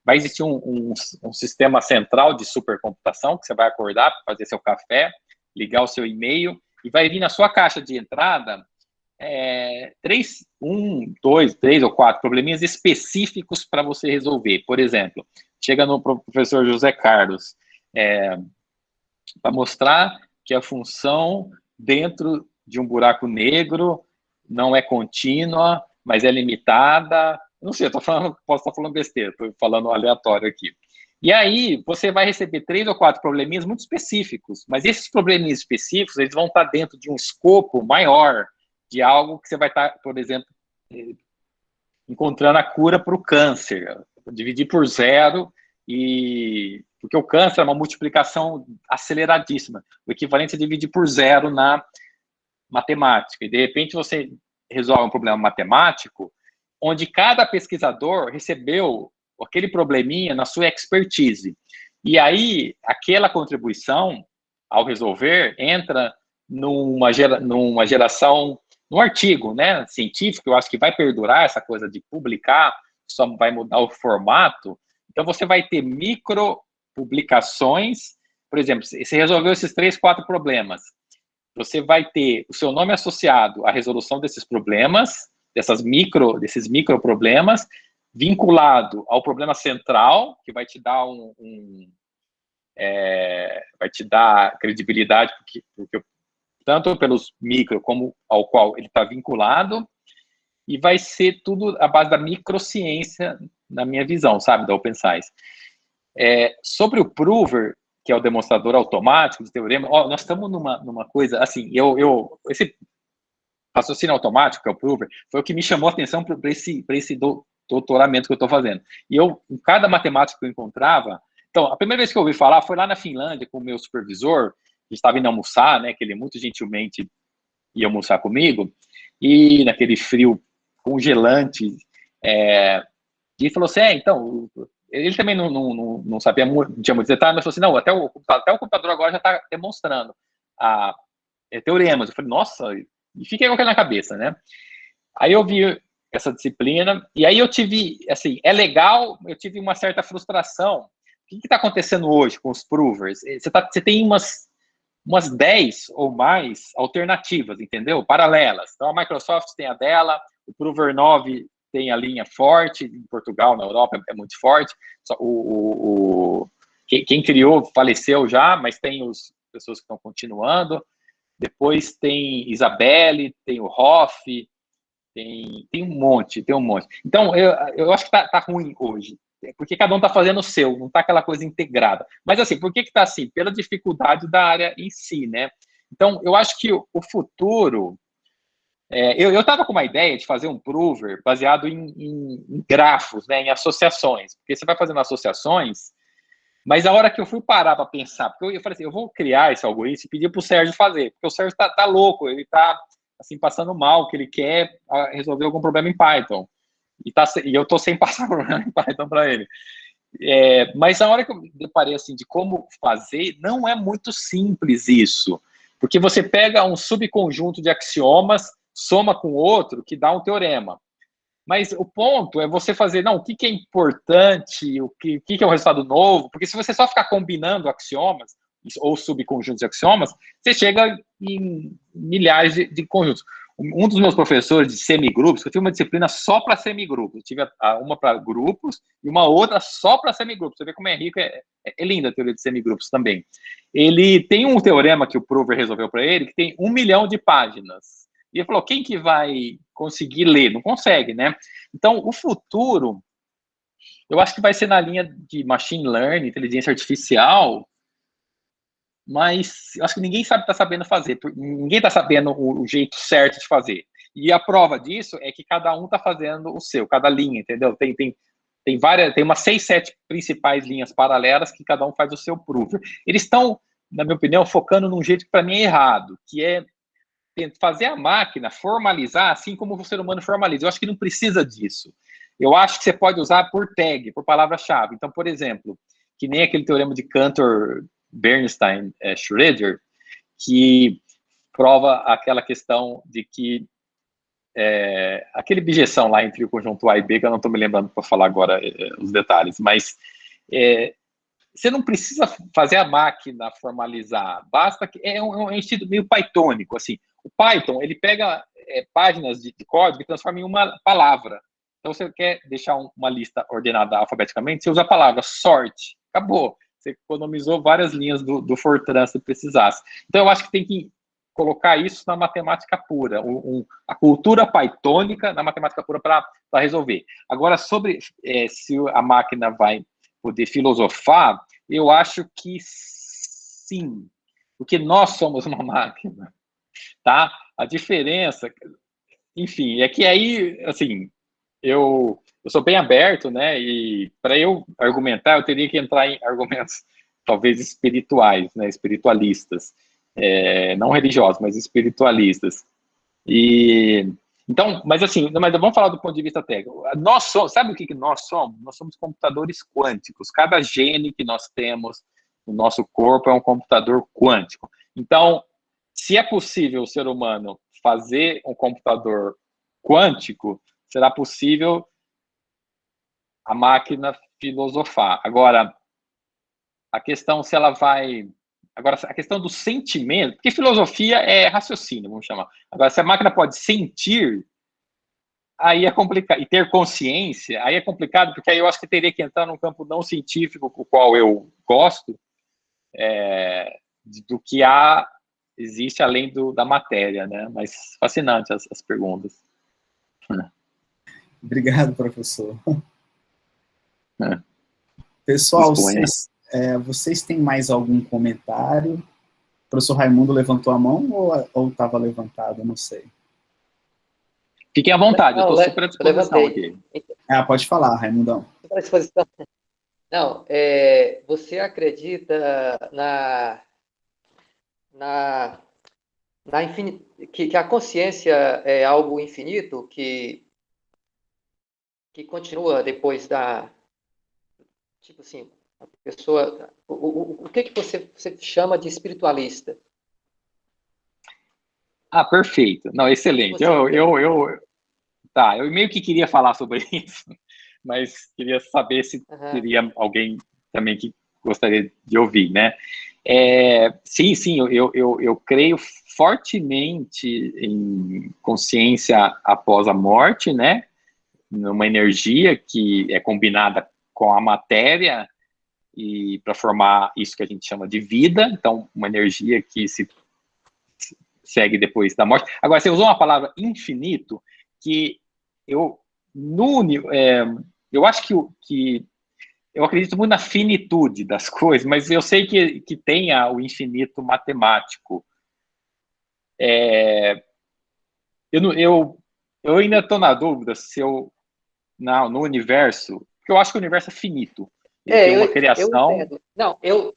[SPEAKER 2] vai existir um sistema central de supercomputação, que você vai acordar para fazer seu café, ligar o seu e-mail, e vai vir na sua caixa de entrada 3 ou 4 probleminhas específicos para você resolver. Por exemplo, chega no professor José Carlos para mostrar que a função dentro de um buraco negro não é contínua, mas é limitada. Não sei, posso estar falando besteira, estou falando aleatório aqui. E aí, você vai receber 3 ou 4 probleminhas muito específicos, mas esses probleminhas específicos, eles vão estar dentro de um escopo maior, de algo que você vai estar, por exemplo, encontrando a cura para o câncer. Dividir por 0, porque o câncer é uma multiplicação aceleradíssima. O equivalente é dividir por 0 na matemática. E, de repente, você resolve um problema matemático, onde cada pesquisador recebeu aquele probleminha na sua expertise. E aí, aquela contribuição, ao resolver, entra numa geração, num artigo, né, científico. Eu acho que vai perdurar essa coisa de publicar, só vai mudar o formato. Então, você vai ter micro publicações. Por exemplo, você resolveu esses 3, 4 problemas. você vai ter o seu nome associado à resolução desses problemas, desses micro problemas, vinculado ao problema central, que vai te dar vai te dar credibilidade, porque tanto pelos micro como ao qual ele está vinculado, e vai ser tudo à base da microciência, na minha visão, sabe, da Open Science. Sobre o prover, que é o demonstrador automático de teorema, nós estamos numa coisa, assim, esse raciocínio automático, que é o prover, foi o que me chamou a atenção para esse doutoramento que eu estou fazendo. E em cada matemática que eu encontrava, então, a primeira vez que eu ouvi falar foi lá na Finlândia, com o meu supervisor, que estava indo almoçar, né, que ele muito gentilmente ia almoçar comigo, e naquele frio congelante, e ele falou assim, então, ele também não sabia muito, não tinha muito detalhe, mas falou assim, não, até o computador agora já está demonstrando teoremas. Eu falei, nossa, e fiquei com aquilo na cabeça, né? Aí eu vi essa disciplina, e aí eu tive, assim, é legal, eu tive uma certa frustração. O que está acontecendo hoje com os provers? Você tem umas 10 ou mais alternativas, entendeu? Paralelas. Então, a Microsoft tem a dela, o Prover 9 tem a linha forte, em Portugal, na Europa, é muito forte. Quem criou faleceu já, mas tem as pessoas que estão continuando. Depois tem Isabelle, tem o Hoff, tem um monte. Então, eu acho que tá ruim hoje, porque cada um está fazendo o seu, não está aquela coisa integrada. Mas, assim, por que está assim? Pela dificuldade da área em si, né? Então, eu acho que o futuro... eu estava com uma ideia de fazer um prover baseado em grafos, né, em associações, porque você vai fazendo associações, mas a hora que eu fui parar para pensar, porque eu falei assim, eu vou criar esse algoritmo e pedir para o Sérgio fazer, porque o Sérgio tá louco, ele está assim, passando mal, que ele quer resolver algum problema em Python. E eu estou sem passar problema em Python para ele. Mas a hora que eu me deparei assim, de como fazer, não é muito simples isso. Porque você pega um subconjunto de axiomas, soma com outro, que dá um teorema. Mas o ponto é você fazer, não, o que é importante, o que é um resultado novo, porque se você só ficar combinando axiomas, ou subconjuntos de axiomas, você chega em milhares de conjuntos. Um dos meus professores de semigrupos, eu tive uma disciplina só para semigrupos, eu tive uma para grupos e uma outra só para semigrupos. Você vê como é rico, é linda a teoria de semigrupos também. Ele tem um teorema que o Prover resolveu para ele, que tem 1 milhão de páginas. E ele falou, quem que vai conseguir ler? Não consegue, né? Então, o futuro, eu acho que vai ser na linha de machine learning, inteligência artificial, mas eu acho que ninguém está sabendo fazer, ninguém está sabendo o jeito certo de fazer. E a prova disso é que cada um está fazendo o seu, cada linha, entendeu? Tem umas 6, 7 principais linhas paralelas que cada um faz o seu prover. Eles estão, na minha opinião, focando num jeito que para mim é errado, que é fazer a máquina formalizar assim como o ser humano formaliza. Eu acho que não precisa disso. Eu acho que você pode usar por tag, por palavra-chave. Então, por exemplo, que nem aquele teorema de Cantor, Bernstein, Schrödinger, que prova aquela questão de que aquele bijeção lá entre o conjunto A e B, que eu não estou me lembrando para falar agora os detalhes, mas você não precisa fazer a máquina formalizar, basta que é um estilo meio pythônico, assim. O Python, ele pega páginas de código e transforma em uma palavra. Então, você quer deixar uma lista ordenada alfabeticamente, você usa a palavra sort, acabou. Você economizou várias linhas do Fortran se precisasse. Então, eu acho que tem que colocar isso na matemática pura, a cultura pythônica na matemática pura para resolver. Agora, sobre se a máquina vai poder filosofar, eu acho que sim, porque nós somos uma máquina, tá? A diferença, enfim, é que aí, assim, eu sou bem aberto, né? E para eu argumentar, eu teria que entrar em argumentos talvez espirituais, né? Espiritualistas, não religiosos, mas espiritualistas. E então, mas assim, mas vamos falar do ponto de vista técnico. Nós somos, sabe o que nós somos? Nós somos computadores quânticos. Cada gene que nós temos no nosso corpo é um computador quântico. Então, se é possível o ser humano fazer um computador quântico, será possível a máquina filosofar. Agora, a questão se ela vai Agora, a questão do sentimento, porque filosofia é raciocínio, vamos chamar. Agora, se a máquina pode sentir, aí é complicado. E ter consciência, aí é complicado, porque aí eu acho que teria que entrar num campo não científico, com o qual eu gosto, do que existe além da matéria, né? Mas fascinante as perguntas.
[SPEAKER 1] Obrigado, professor.
[SPEAKER 2] É.
[SPEAKER 1] Pessoal, vocês têm mais algum comentário? O professor Raimundo levantou a mão ou estava levantado? Eu não sei.
[SPEAKER 2] Fiquem à vontade, eu estou super à disposição aqui.
[SPEAKER 1] Pode falar, Raimundão.
[SPEAKER 5] Estou à disposição. Não, você acredita que a consciência é algo infinito, que continua depois tipo assim, a pessoa... O que você chama de espiritualista?
[SPEAKER 2] Perfeito. Não, excelente. Eu meio que queria falar sobre isso, mas queria saber se teria alguém também que gostaria de ouvir, né? Sim, eu creio fortemente em consciência após a morte, né? Numa energia que é combinada com a matéria e para formar isso que a gente chama de vida. Então, uma energia que se segue depois da morte. Agora, você usou uma palavra infinito, que eu acho que eu acredito muito na finitude das coisas, mas eu sei que tenha o infinito matemático. Eu ainda estou na dúvida se no universo, porque eu acho que o universo é finito. Tem uma criação.
[SPEAKER 5] Eu entendo. Não, eu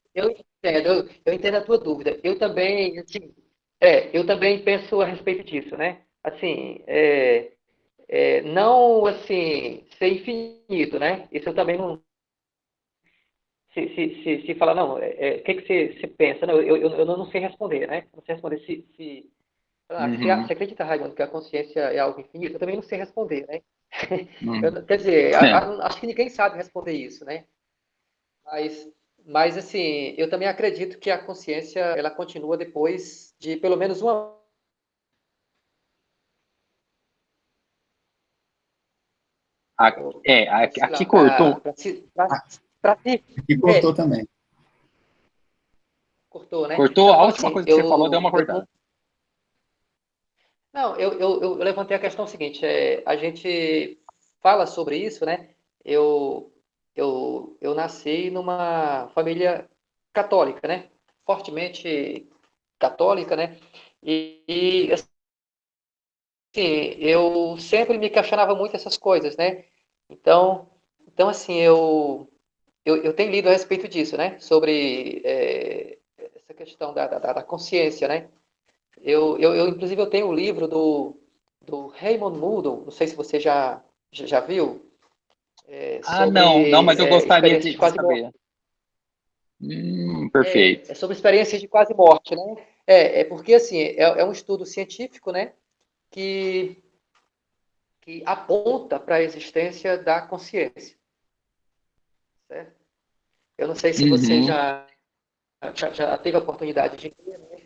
[SPEAKER 5] entendo a tua dúvida. Eu também, assim, eu também penso a respeito disso, né? Assim, não, assim, ser infinito, né? Isso eu também não... Se falar, não, o que você pensa? Não, eu não sei responder, né? Não sei responder você acredita, Raimundo, que a consciência é algo infinito? Eu também não sei responder, né? Quer dizer, acho que ninguém sabe responder isso, né? Mas, assim, eu também acredito que a consciência, ela continua depois de pelo menos uma...
[SPEAKER 2] Aqui cortou.
[SPEAKER 1] Aqui cortou também.
[SPEAKER 5] Cortou, né?
[SPEAKER 2] Cortou,
[SPEAKER 5] Então,
[SPEAKER 2] a última coisa que você falou deu uma cortada.
[SPEAKER 5] Não, eu levantei a questão seguinte, a gente fala sobre isso, né? Eu nasci numa família católica, né? Fortemente católica, né? E assim, eu sempre me questionava muito essas coisas, né? Então assim, eu tenho lido a respeito disso, né? Sobre essa questão da consciência, né? Inclusive, eu tenho o livro do Raymond Moodle, não sei se você já viu, sobre
[SPEAKER 2] não, mas eu gostaria
[SPEAKER 5] experiências
[SPEAKER 2] de
[SPEAKER 5] de quase
[SPEAKER 2] saber.
[SPEAKER 5] morte.
[SPEAKER 2] Perfeito.
[SPEAKER 5] É sobre experiências de quase morte, né? Porque, assim, é um estudo científico, né, que aponta para a existência da consciência, certo? Eu não sei se você já teve a oportunidade de ver, né?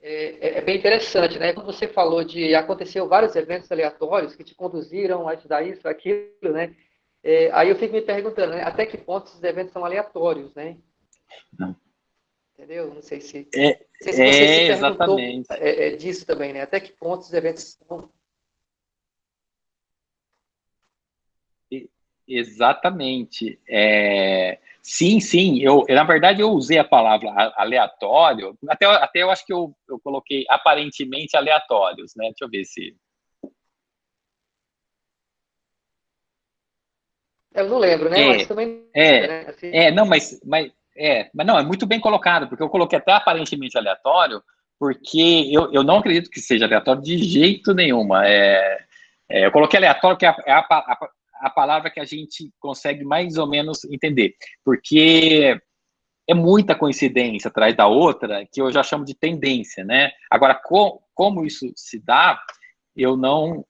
[SPEAKER 5] É bem interessante, né? Quando você falou de aconteceu vários eventos aleatórios que te conduziram a estudar isso, aquilo, né? Aí eu fico me perguntando, né? Até que ponto esses eventos são aleatórios, né?
[SPEAKER 2] Não.
[SPEAKER 5] Entendeu? Não sei se você se perguntou
[SPEAKER 2] exatamente.
[SPEAKER 5] disso também, né? Até que ponto os eventos são...
[SPEAKER 2] Exatamente. Sim. Na verdade, eu usei a palavra aleatório. Até eu acho que eu coloquei aparentemente aleatórios, né? Deixa eu ver se...
[SPEAKER 5] Eu não lembro, né? Mas também... né? Assim...
[SPEAKER 2] não, mas não, é muito bem colocado, porque eu coloquei até aparentemente aleatório, porque eu não acredito que seja aleatório de jeito nenhum. Eu coloquei aleatório, que é a palavra que a gente consegue mais ou menos entender, porque é muita coincidência atrás da outra, que eu já chamo de tendência, né? Agora, como isso se dá, eu não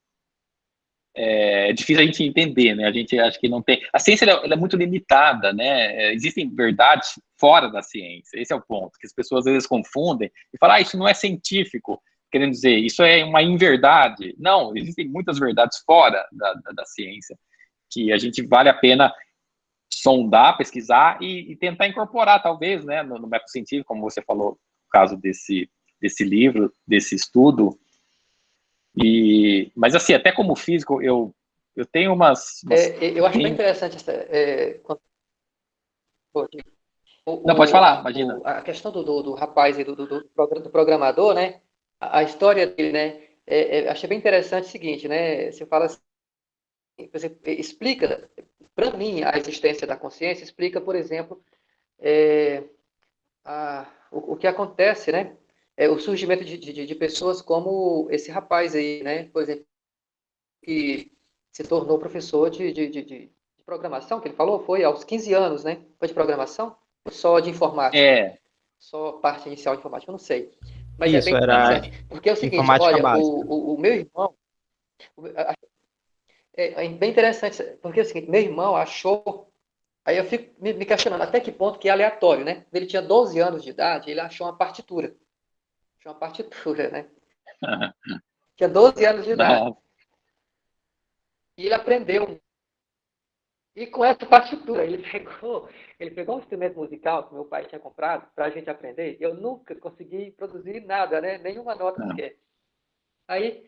[SPEAKER 2] é difícil a gente entender, né? A gente acha que não tem... A ciência, ela é muito limitada, né? Existem verdades fora da ciência, esse é o ponto, que as pessoas às vezes confundem e falam, isso não é científico, querendo dizer, isso é uma inverdade. Não, existem muitas verdades fora da ciência, que a gente vale a pena sondar, pesquisar e tentar incorporar, talvez, né, no método científico, como você falou, no caso desse livro, desse estudo. Mas, assim, até como físico, eu tenho umas...
[SPEAKER 5] eu acho bem interessante essa...
[SPEAKER 2] Não, pode falar, imagina.
[SPEAKER 5] A questão do rapaz e do programador, né? A história dele, né? Achei bem interessante o seguinte, né? Você fala assim, você explica, para mim, a existência da consciência, explica, por exemplo, o que acontece, né? O surgimento de pessoas como esse rapaz aí, né? Por exemplo, que se tornou professor de programação, que ele falou, foi aos 15 anos, né? Foi de programação? Ou só de informática? Só parte inicial de informática, eu não sei. Mas
[SPEAKER 3] isso,
[SPEAKER 5] é bem interessante. Porque é o seguinte, olha, o meu irmão... É bem interessante, porque é o seguinte, meu irmão achou... Aí eu fico me questionando até que ponto que é aleatório, né? Ele tinha 12 anos de idade, ele achou uma partitura. Achou uma partitura, né? Tinha 12 anos de idade. E ele aprendeu. E com essa partitura, ele pegou um instrumento musical que meu pai tinha comprado para a gente aprender. Eu nunca consegui produzir nada, né? Nenhuma nota sequer. Aí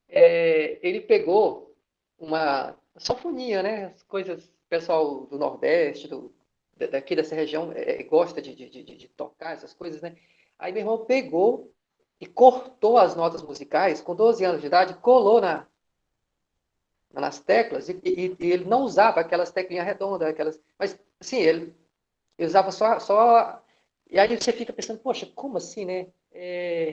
[SPEAKER 5] ele pegou uma sanfoninha, né? As coisas, o pessoal do Nordeste, daqui dessa região, gosta de tocar essas coisas, né? Aí meu irmão pegou e cortou as notas musicais com 12 anos de idade, colou nas teclas, e ele não usava aquelas teclinhas redondas, mas assim, ele usava só... E aí você fica pensando, poxa, como assim, né?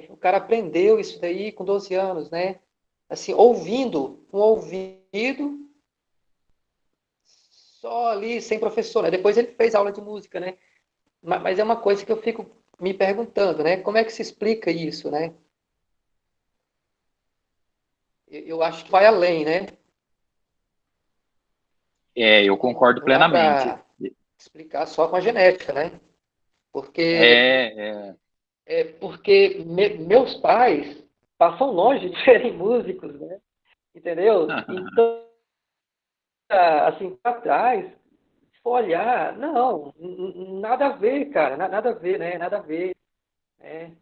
[SPEAKER 5] O cara aprendeu isso daí com 12 anos, né? Assim, ouvindo, um ouvido só ali, sem professor, né? Depois ele fez aula de música, né? Mas é uma coisa que eu fico me perguntando, né? Como é que se explica isso, né? Eu acho que vai além, né?
[SPEAKER 2] Eu concordo plenamente.
[SPEAKER 5] Não dá pra explicar só com a genética, né? Porque, porque meus pais passam longe de serem músicos, né? Entendeu? Então, assim, para trás, se for olhar, não, nada a ver, cara, nada a ver, né? Nada a ver, né?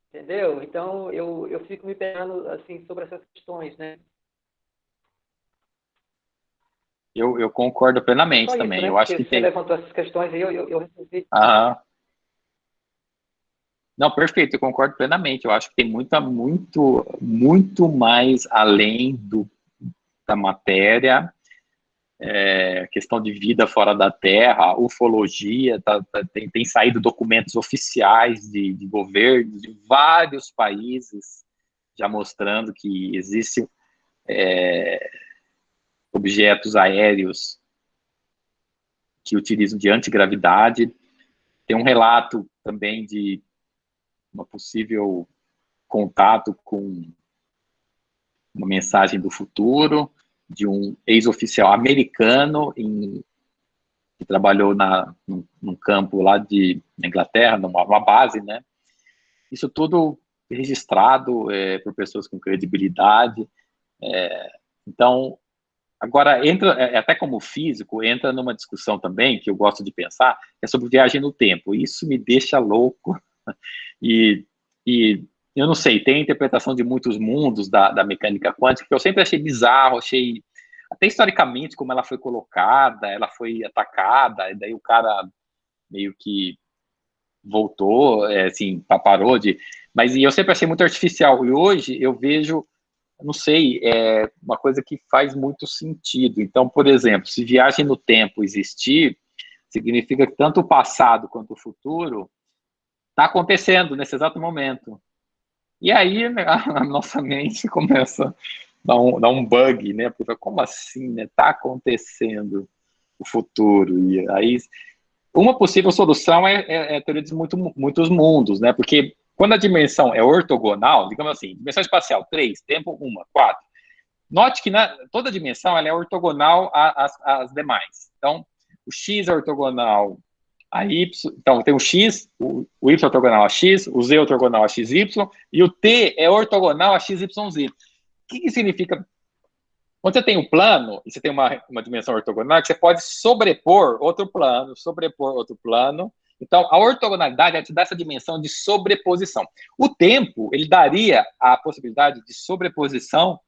[SPEAKER 5] Entendeu? Então, eu fico me pegando, assim, sobre essas questões, né?
[SPEAKER 2] Eu concordo plenamente
[SPEAKER 5] Só
[SPEAKER 2] também.
[SPEAKER 5] isso, né?
[SPEAKER 2] Eu acho
[SPEAKER 5] Porque
[SPEAKER 2] que
[SPEAKER 5] você
[SPEAKER 2] tem...
[SPEAKER 5] levantou essas questões aí, eu resolvi.
[SPEAKER 2] Não, perfeito, eu concordo plenamente. Eu acho que tem muito mais além da matéria, questão de vida fora da Terra, ufologia, tem saído documentos oficiais de governos de vários países já mostrando que existem objetos aéreos que utilizam de antigravidade. Tem um relato também de uma possível contato com uma mensagem do futuro, de um ex-oficial americano que trabalhou num campo lá na Inglaterra, numa base, né? Isso tudo registrado por pessoas com credibilidade. Então, agora, até como físico, entra numa discussão também, que eu gosto de pensar, que é sobre viagem no tempo. Isso me deixa louco. E eu não sei, tem a interpretação de muitos mundos da mecânica quântica, que eu sempre achei bizarro, até historicamente, como ela foi colocada, ela foi atacada, e daí o cara meio que voltou, assim, parou Mas eu sempre achei muito artificial, e hoje eu vejo, não sei, uma coisa que faz muito sentido. Então, por exemplo, se viagem no tempo existir, significa que tanto o passado quanto o futuro está acontecendo nesse exato momento. E aí a nossa mente começa a dar um bug, né? Porque como assim, né? Está acontecendo o futuro. E aí, uma possível solução é a teoria de muitos mundos, né? Porque quando a dimensão é ortogonal, digamos assim, dimensão espacial, 3, tempo 1, 4. Note que toda dimensão ela é ortogonal às demais. Então, o x é ortogonal a y, então tem o x, o y é ortogonal a x, o z é ortogonal a xy, e o t é ortogonal a xyz. O que significa? Quando você tem um plano, e você tem uma dimensão ortogonal, que você pode sobrepor outro plano. Então, a ortogonalidade ela te dá essa dimensão de sobreposição. O tempo, ele daria a possibilidade de sobreposição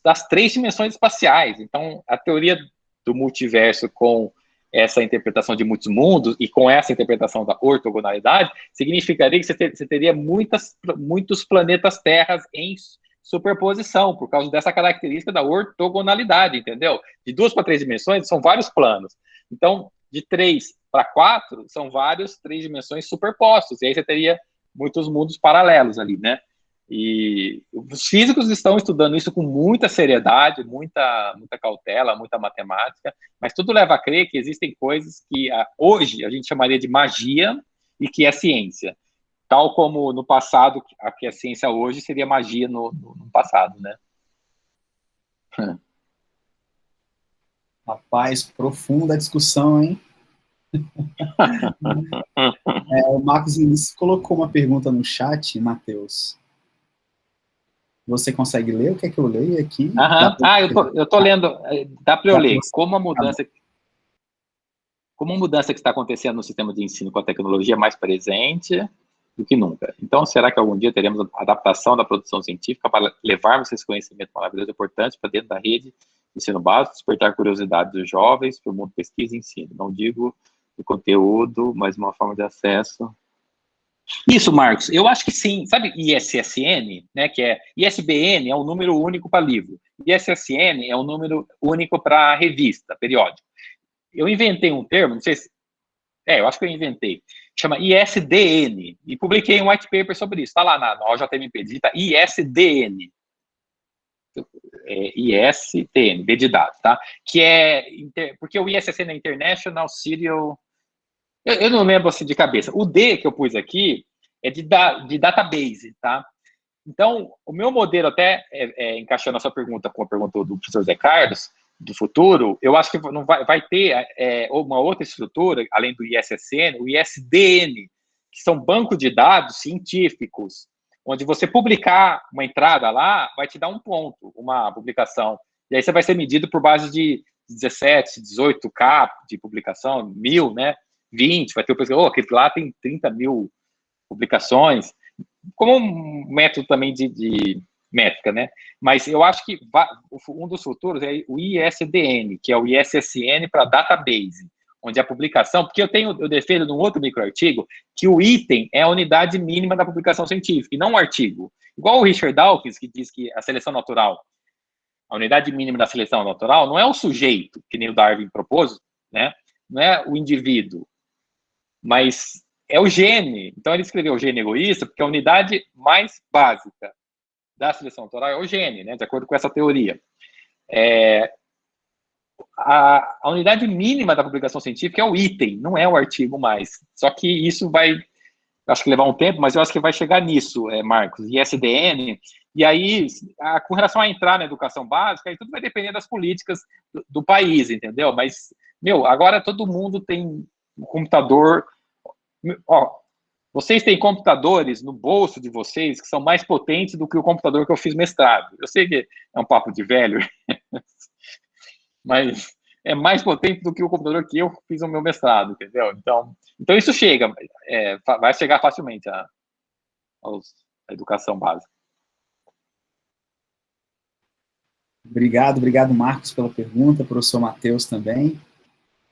[SPEAKER 2] das 3 dimensões espaciais. Então, a teoria do multiverso com essa interpretação de muitos mundos e com essa interpretação da ortogonalidade, significaria que você teria muitos planetas terras em superposição, por causa dessa característica da ortogonalidade, entendeu? De 2 para 3 dimensões, são vários planos. Então, de 3 para 4, são vários 3 dimensões superpostos, e aí você teria muitos mundos paralelos ali, né? E os físicos estão estudando isso com muita seriedade, muita cautela, muita matemática, mas tudo leva a crer que existem coisas que hoje a gente chamaria de magia e que é ciência. Tal como no passado, a que é ciência hoje seria magia no passado, né?
[SPEAKER 1] Rapaz, profunda a discussão, hein? O Marcos Vinícius colocou uma pergunta no chat, Matheus. Você consegue ler? O que é que eu leio aqui?
[SPEAKER 2] Eu tô lendo. Dá para eu ler. Como a mudança que está acontecendo no sistema de ensino com a tecnologia é mais presente do que nunca. Então, será que algum dia teremos a adaptação da produção científica para levarmos esse conhecimento maravilhoso e importante para dentro da rede de ensino básico, despertar curiosidade dos jovens para o mundo pesquisa e ensino? Não digo do conteúdo, mas uma forma de acesso. Isso, Marcos, eu acho que sim. Sabe ISSN, né, que é ISBN é um número único para livro. ISSN é um número único para revista, periódico. Eu inventei um termo, não sei se... eu acho que eu inventei. Chama ISDN. E publiquei um white paper sobre isso. Está lá na OJMP, digita ISDN. ISTN, D de dado, tá? Que é... Porque o ISSN é International Serial... Eu não lembro assim de cabeça. O D que eu pus aqui é de database, tá? Então, o meu modelo, até encaixando a sua pergunta com a pergunta do professor Zé Carlos, do futuro, eu acho que não vai ter uma outra estrutura, além do ISSN, o ISDN, que são bancos de dados científicos, onde você publicar uma entrada lá, vai te dar um ponto, uma publicação. E aí você vai ser medido por base de 17, 18K de publicação, 1000, né? 20, vai ter o pessoal, aquele lá tem 30 mil publicações, como um método também de métrica, né? Mas eu acho que um dos futuros é o ISDN, que é o ISSN para database, onde a publicação, porque eu defendo num outro microartigo que o item é a unidade mínima da publicação científica, e não o artigo. Igual o Richard Dawkins, que diz que a seleção natural, a unidade mínima da seleção natural não é o sujeito, que nem o Darwin propôs, né? Não é o indivíduo, mas é o gene. Então, ele escreveu o gene egoísta porque a unidade mais básica da seleção natural é o gene, né, de acordo com essa teoria. A unidade mínima da publicação científica é o item, não é o artigo mais. Só que isso vai, acho que levar um tempo, mas eu acho que vai chegar nisso, Marcos, ISDN. E aí, com relação a entrar na educação básica, aí tudo vai depender das políticas do país, entendeu? Mas, agora todo mundo tem um computador. Vocês têm computadores no bolso de vocês que são mais potentes do que o computador que eu fiz mestrado. Eu sei que é um papo de velho, mas é mais potente do que o computador que eu fiz o meu mestrado, entendeu? Então isso chega, vai chegar facilmente à educação básica.
[SPEAKER 1] Obrigado, Marcos, pela pergunta, professor Matheus também.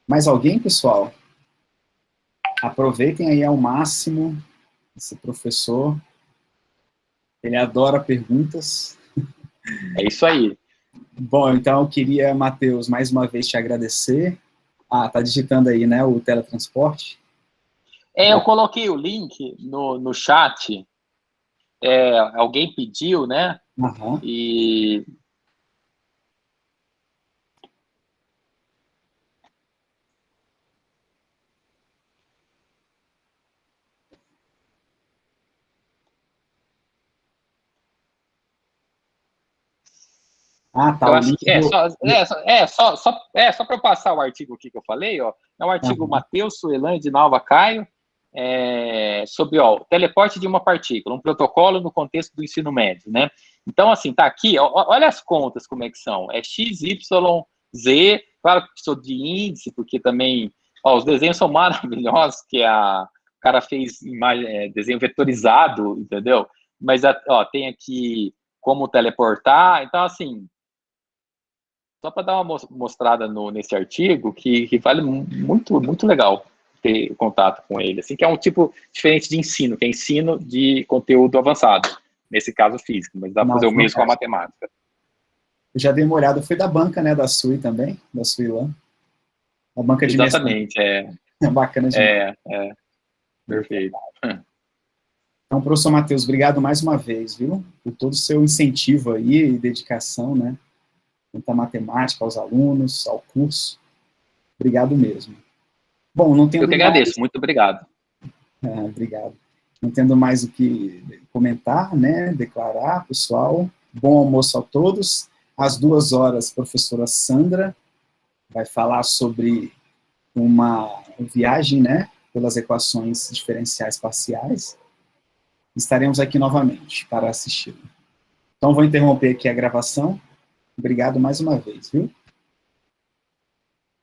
[SPEAKER 1] Mais alguém, pessoal? Aproveitem aí ao máximo esse professor. Ele adora perguntas.
[SPEAKER 2] É isso aí.
[SPEAKER 1] Bom, então eu queria, Matheus, mais uma vez te agradecer. Tá digitando aí, né, o teletransporte?
[SPEAKER 2] Eu coloquei o link no chat. Alguém pediu, né?
[SPEAKER 1] Uhum.
[SPEAKER 2] E...
[SPEAKER 1] Ah, tá,
[SPEAKER 2] Eu
[SPEAKER 1] o
[SPEAKER 2] acho
[SPEAKER 1] link
[SPEAKER 2] que só para eu passar o artigo aqui que eu falei, ó, é um artigo Matheus Suelan de Nalva Caio, sobre teleporte de uma partícula, um protocolo no contexto do ensino médio, né? Então, assim, tá aqui, olha as contas como é que são, x, y, z, claro que precisou de índice, porque também, os desenhos são maravilhosos, que o cara fez desenho vetorizado, entendeu? Mas, tem aqui como teleportar, então, assim, só para dar uma mostrada nesse artigo, que vale muito, muito legal ter contato com ele, assim, que é um tipo diferente de ensino, que é ensino de conteúdo avançado, nesse caso físico, mas dá para fazer o mesmo com a matemática.
[SPEAKER 1] Eu já dei uma olhada, foi da banca, né, da SUI também, da Suilan. A banca de
[SPEAKER 2] Exatamente,
[SPEAKER 1] É bacana demais.
[SPEAKER 2] Perfeito.
[SPEAKER 1] Então, professor Matheus, obrigado mais uma vez, viu, por todo o seu incentivo aí e dedicação, né, tanto à matemática, aos alunos, ao curso. Obrigado mesmo. Bom, não tendo
[SPEAKER 2] Eu que agradeço, muito obrigado.
[SPEAKER 1] Obrigado. Não tendo mais o que comentar, né, declarar, pessoal, bom almoço a todos. Às 2h, a professora Sandra vai falar sobre uma viagem, né, pelas equações diferenciais parciais. Estaremos aqui novamente para assistir. Então, vou interromper aqui a gravação. Obrigado mais uma vez, viu?